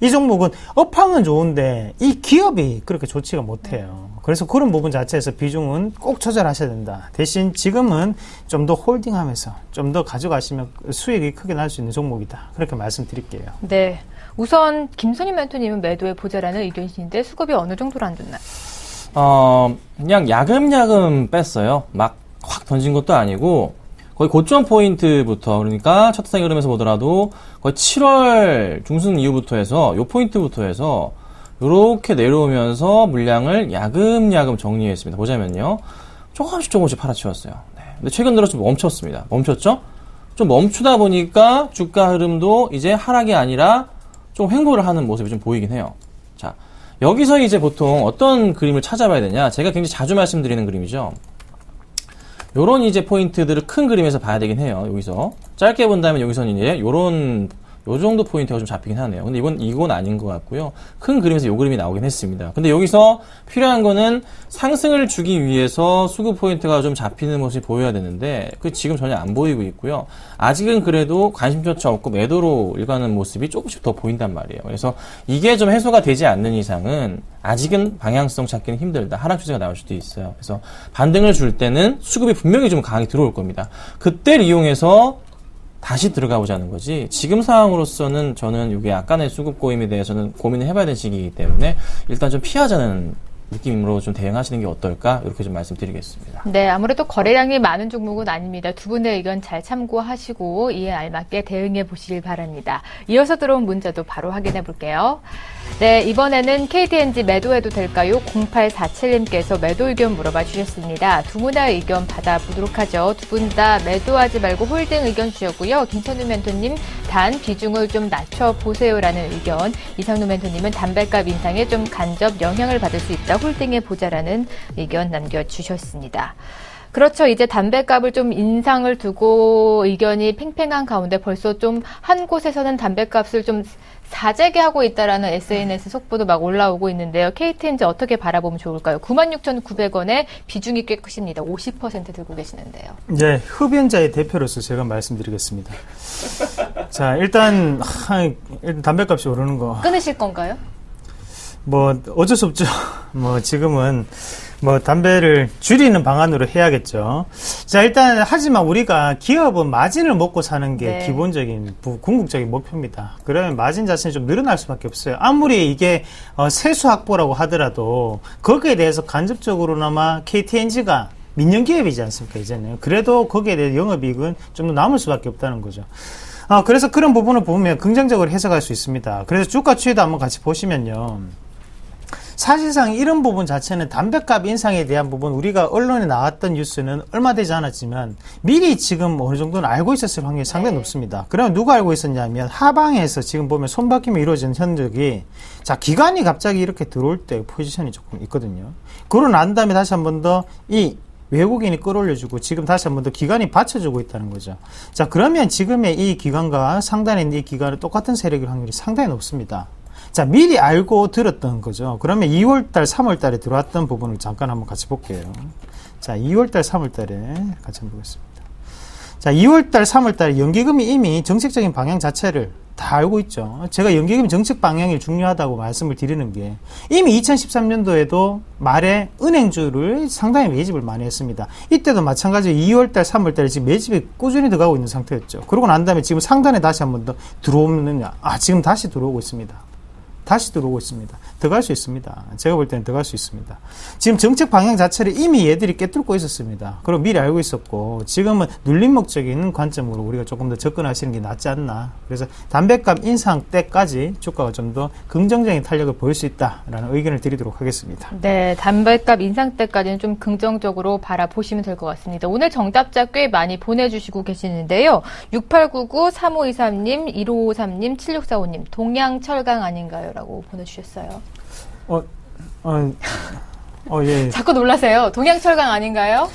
이 종목은 업황은 좋은데 이 기업이 그렇게 좋지가 못해요. 그래서 그런 부분 자체에서 비중은 꼭 조절하셔야 된다. 대신 지금은 좀 더 홀딩하면서 좀 더 가져가시면 수익이 크게 날 수 있는 종목이다. 그렇게 말씀드릴게요. 네. 우선 김선희 멘토님은 매도해 보자라는 의견이신데 수급이 어느 정도로 안 좋나요? 그냥 야금야금 뺐어요. 막 확 던진 것도 아니고, 거의 고점 포인트부터, 그러니까 차트상 흐름에서 보더라도 거의 7월 중순 이후부터 해서 요 포인트부터 해서 요렇게 내려오면서 물량을 야금야금 정리했습니다. 보자면요, 조금씩 팔아치웠어요. 네. 근데 최근 들어 좀 멈췄습니다. 멈췄죠? 좀 멈추다 보니까 주가 흐름도 이제 하락이 아니라 좀 횡보를 하는 모습이 좀 보이긴 해요. 자, 여기서 이제 보통 어떤 그림을 찾아봐야 되냐? 제가 굉장히 자주 말씀드리는 그림이죠. 요런 이제 포인트들을 큰 그림에서 봐야 되긴 해요. 여기서 짧게 본다면 여기서는 이제 요 정도 포인트가 좀 잡히긴 하네요. 근데 이건 아닌 것 같고요. 큰 그림에서 요 그림이 나오긴 했습니다. 근데 여기서 필요한 거는 상승을 주기 위해서 수급 포인트가 좀 잡히는 모습이 보여야 되는데, 그 지금 전혀 안 보이고 있고요. 아직은 그래도 관심조차 없고 매도로 일가는 모습이 조금씩 더 보인단 말이에요. 그래서 이게 좀 해소가 되지 않는 이상은 아직은 방향성 찾기는 힘들다. 하락 추세가 나올 수도 있어요. 그래서 반등을 줄 때는 수급이 분명히 좀 강하게 들어올 겁니다. 그때를 이용해서 다시 들어가 보자는 거지, 지금 상황으로서는 저는 이게 약간의 수급 고임에 대해서는 고민을 해봐야 되는 시기이기 때문에 일단 좀 피하자는 느낌으로 좀 대응하시는 게 어떨까, 이렇게 좀 말씀드리겠습니다. 네, 아무래도 거래량이 많은 종목은 아닙니다. 두 분의 의견 잘 참고하시고 이에 알맞게 대응해 보시길 바랍니다. 이어서 들어온 문자도 바로 확인해 볼게요. 네, 이번에는 KDNG 매도해도 될까요? 0847님께서 매도 의견 물어봐 주셨습니다. 두 분의 의견 받아보도록 하죠. 두 분 다 매도하지 말고 홀딩 의견 주셨고요. 김선우 멘토님 단 비중을 좀 낮춰보세요라는 의견, 이상루 멘토님은 담배값 인상에 좀 간접 영향을 받을 수 있다. 홀딩해 보자라는 의견 남겨주셨습니다. 그렇죠. 이제 담배값을 좀 인상을 두고 의견이 팽팽한 가운데 벌써 좀 한 곳에서는 담배값을 좀 사재기 하고 있다라는 SNS 속보도 막 올라오고 있는데요. KTNG 어떻게 바라보면 좋을까요? 96,900원에 비중이 꽤 크십니다. 50% 들고 계시는데요. 네, 흡연자의 대표로서 제가 말씀드리겠습니다. 자, 일단 담배값이 오르는 거. 끊으실 건가요? 뭐, 어쩔 수 없죠. 뭐, 지금은, 담배를 줄이는 방안으로 해야겠죠. 자, 일단, 하지만 우리가 기업은 마진을 먹고 사는 게 네. 기본적인, 궁극적인 목표입니다. 그러면 마진 자체는 좀 늘어날 수밖에 없어요. 아무리 이게, 세수 확보라고 하더라도, 거기에 대해서 간접적으로나마 KTNG가 민영기업이지 않습니까, 이제는. 그래도 거기에 대해 영업이익은 좀 더 남을 수밖에 없다는 거죠. 그래서 그런 부분을 보면 긍정적으로 해석할 수 있습니다. 그래서 주가 추이도 한번 같이 보시면요. 사실상 이런 부분 자체는 담배값 인상에 대한 부분 우리가 언론에 나왔던 뉴스는 얼마 되지 않았지만 미리 지금 어느 정도는 알고 있었을 확률이 상당히 높습니다. 그러면 누가 알고 있었냐면 하방에서 지금 보면 손바뀜이 이루어진 현적이 자 기관이 갑자기 이렇게 들어올 때 포지션이 조금 있거든요. 그러고 난 다음에 다시 한 번 더 이 외국인이 끌어올려주고 지금 다시 한 번 더 기관이 받쳐주고 있다는 거죠. 자 그러면 지금의 이 기관과 상단에 있는 이 기관은 똑같은 세력일 확률이 상당히 높습니다. 자, 미리 알고 들었던 거죠. 그러면 2월달, 3월달에 들어왔던 부분을 잠깐 한번 같이 볼게요. 자, 2월달, 3월달에 같이 한번 보겠습니다. 자, 2월달, 3월달에 연기금이 이미 정책적인 방향 자체를 다 알고 있죠. 제가 연기금 정책 방향이 중요하다고 말씀을 드리는 게 이미 2013년도에도 말에 은행주를 상당히 매집을 많이 했습니다. 이때도 마찬가지로 2월달, 3월달에 지금 매집이 꾸준히 들어가고 있는 상태였죠. 그러고 난 다음에 지금 상단에 다시 한 번 더 들어오느냐. 지금 다시 들어오고 있습니다. 다시 들어오고 있습니다. 더 갈 수 있습니다. 제가 볼 때는 더 갈 수 있습니다. 지금 정책 방향 자체를 이미 얘들이 깨뚫고 있었습니다. 그리고 미리 알고 있었고 지금은 눌림 목적인 관점으로 우리가 조금 더 접근하시는 게 낫지 않나. 그래서 담배값 인상 때까지 주가가 좀 더 긍정적인 탄력을 보일 수 있다라는 의견을 드리도록 하겠습니다. 네, 담배값 인상 때까지는 좀 긍정적으로 바라보시면 될 것 같습니다. 오늘 정답자 꽤 많이 보내주시고 계시는데요. 6899-3523님, 1553님, 7645님, 동양철강 아닌가요? 라고 보내주셨어요. 예. 자꾸 놀라세요. 동양철강 아닌가요?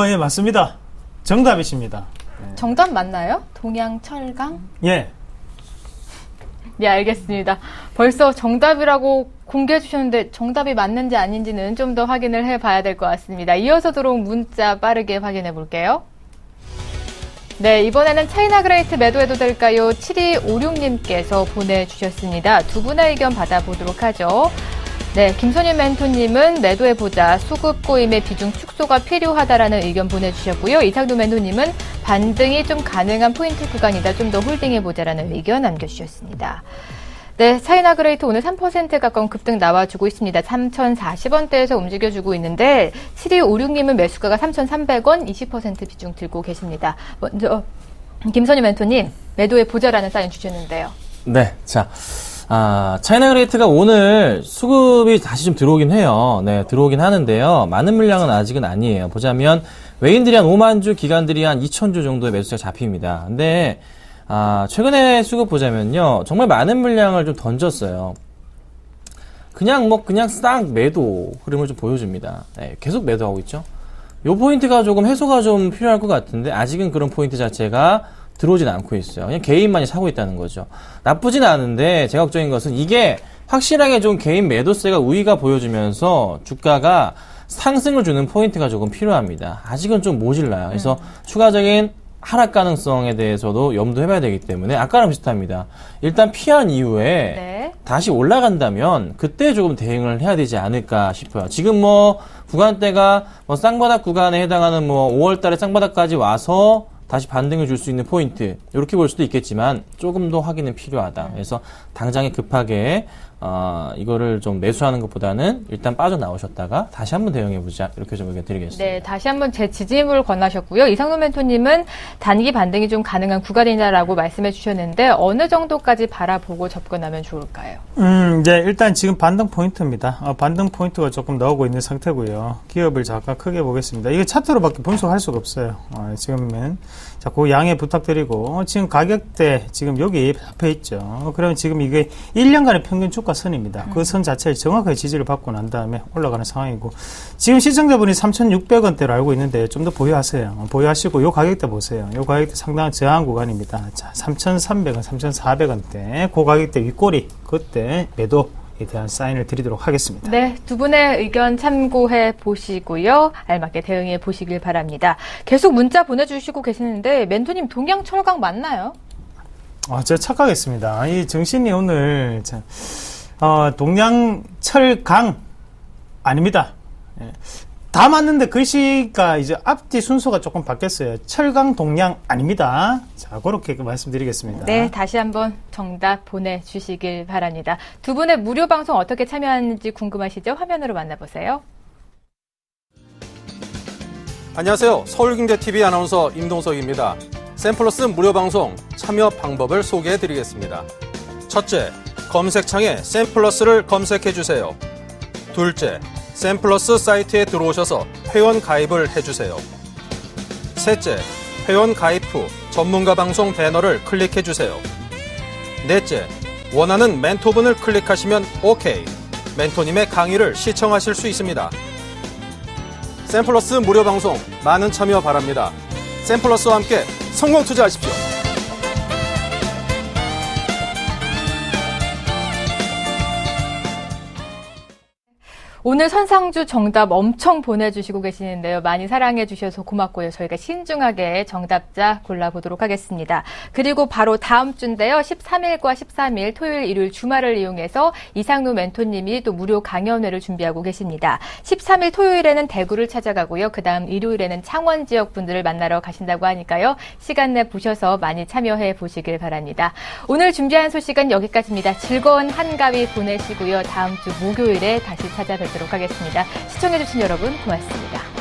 예, 맞습니다. 정답이십니다. 정답 맞나요? 동양철강? 예. 네, 알겠습니다. 벌써 정답이라고 공개해 주셨는데 정답이 맞는지 아닌지는 좀 더 확인을 해봐야 될 것 같습니다. 이어서 들어온 문자 빠르게 확인해 볼게요. 네, 이번에는 차이나 그레이트 매도해도 될까요? 7256님께서 보내주셨습니다. 두 분의 의견 받아보도록 하죠. 네, 김선윤 멘토님은 매도해보자. 수급 고임의 비중 축소가 필요하다라는 의견 보내주셨고요. 이상도 멘토님은 반등이 좀 가능한 포인트 구간이다. 좀 더 홀딩해보자라는 의견 남겨주셨습니다. 네, 차이나 그레이트 오늘 3% 가까운 급등 나와주고 있습니다. 3,040원대에서 움직여주고 있는데 7256님은 매수가가 3,300원, 20% 비중 들고 계십니다. 먼저 김선희 멘토님 매도해보자라는 사인 주셨는데요. 네, 자, 차이나 그레이트가 오늘 수급이 다시 좀 들어오긴 해요. 네, 들어오긴 하는데요. 많은 물량은 아직은 아니에요. 보자면 외인들이 한 5만 주, 기관들이 한 2천 주 정도의 매수가 잡힙니다. 근데 최근에 수급 보자면요. 정말 많은 물량을 좀 던졌어요. 그냥 싹 매도 흐름을 좀 보여줍니다. 네, 계속 매도하고 있죠. 요 포인트가 조금 해소가 좀 필요할 것 같은데, 아직은 그런 포인트 자체가 들어오진 않고 있어요. 그냥 개인만이 사고 있다는 거죠. 나쁘진 않은데, 제가 걱정인 것은 이게 확실하게 좀 개인 매도세가 우위가 보여주면서 주가가 상승을 주는 포인트가 조금 필요합니다. 아직은 좀 모질라요. 그래서 추가적인 하락 가능성에 대해서도 염두해봐야 되기 때문에 아까랑 비슷합니다. 일단 피한 이후에 네. 다시 올라간다면 그때 조금 대응을 해야 되지 않을까 싶어요. 지금 구간대가 쌍바닥 구간에 해당하는 5월달에 쌍바닥까지 와서 다시 반등을 줄 수 있는 포인트 이렇게 볼 수도 있겠지만 조금 더 확인은 필요하다. 그래서 당장에 급하게 이거를 좀 매수하는 것보다는 일단 빠져나오셨다가 다시 한번 대응해보자. 이렇게 좀 의견 드리겠습니다. 네, 다시 한번 제 지지임을 권하셨고요. 이상도 멘토님은 단기 반등이 좀 가능한 구간이다라고 말씀해 주셨는데 어느 정도까지 바라보고 접근하면 좋을까요? 네, 일단 지금 반등 포인트입니다. 반등 포인트가 조금 나오고 있는 상태고요. 기업을 잠깐 크게 보겠습니다. 이게 차트로밖에 분석할 수가 없어요. 지금은. 자, 그 양해 부탁드리고, 지금 가격대 지금 여기 잡혀 있죠. 그러면 지금 이게 1년간의 평균 주가 선입니다. 그 선 자체를 정확하게 지지를 받고 난 다음에 올라가는 상황이고, 지금 시청자분이 3,600원대로 알고 있는데 좀 더 보유하세요. 보유하시고, 요 가격대 보세요. 요 가격대 상당한 저항 구간입니다. 자, 3,300원, 3,400원대, 그 가격대 윗꼬리, 그때 매도, 에 대한 사인을 드리도록 하겠습니다. 네, 두 분의 의견 참고해 보시고요. 알맞게 대응해 보시길 바랍니다. 계속 문자 보내주시고 계시는데 멘토님 동양 철강 맞나요? 제가 착각했습니다. 이 정신이 오늘 동양 철강 아닙니다. 예. 다 맞는데 글씨가 이제 앞뒤 순서가 조금 바뀌었어요. 철강 동양 아닙니다. 자, 그렇게 말씀드리겠습니다. 네, 다시 한번 정답 보내주시길 바랍니다. 두 분의 무료 방송 어떻게 참여하는지 궁금하시죠? 화면으로 만나보세요. 안녕하세요. 서울경제TV 아나운서 임동석입니다. 샘플러스 무료 방송 참여 방법을 소개해 드리겠습니다. 첫째, 검색창에 샘플러스를 검색해 주세요. 둘째, 샘플러스 사이트에 들어오셔서 회원 가입을 해주세요. 셋째, 회원 가입 후 전문가 방송 배너를 클릭해주세요. 넷째, 원하는 멘토분을 클릭하시면 OK. 멘토님의 강의를 시청하실 수 있습니다. 샘플러스 무료 방송 많은 참여 바랍니다. 샘플러스와 함께 성공 투자하십시오. 오늘 선상주 정답 엄청 보내주시고 계시는데요. 많이 사랑해 주셔서 고맙고요. 저희가 신중하게 정답자 골라보도록 하겠습니다. 그리고 바로 다음 주인데요. 13일과 13일 토요일, 일요일 주말을 이용해서 이상루 멘토님이 또 무료 강연회를 준비하고 계십니다. 13일 토요일에는 대구를 찾아가고요. 그 다음 일요일에는 창원 지역 분들을 만나러 가신다고 하니까요. 시간 내 보셔서 많이 참여해 보시길 바랍니다. 오늘 준비한 소식은 여기까지입니다. 즐거운 한가위 보내시고요. 다음 주 목요일에 다시 찾아뵙도록 하겠습니다. 시청해주신 여러분 고맙습니다.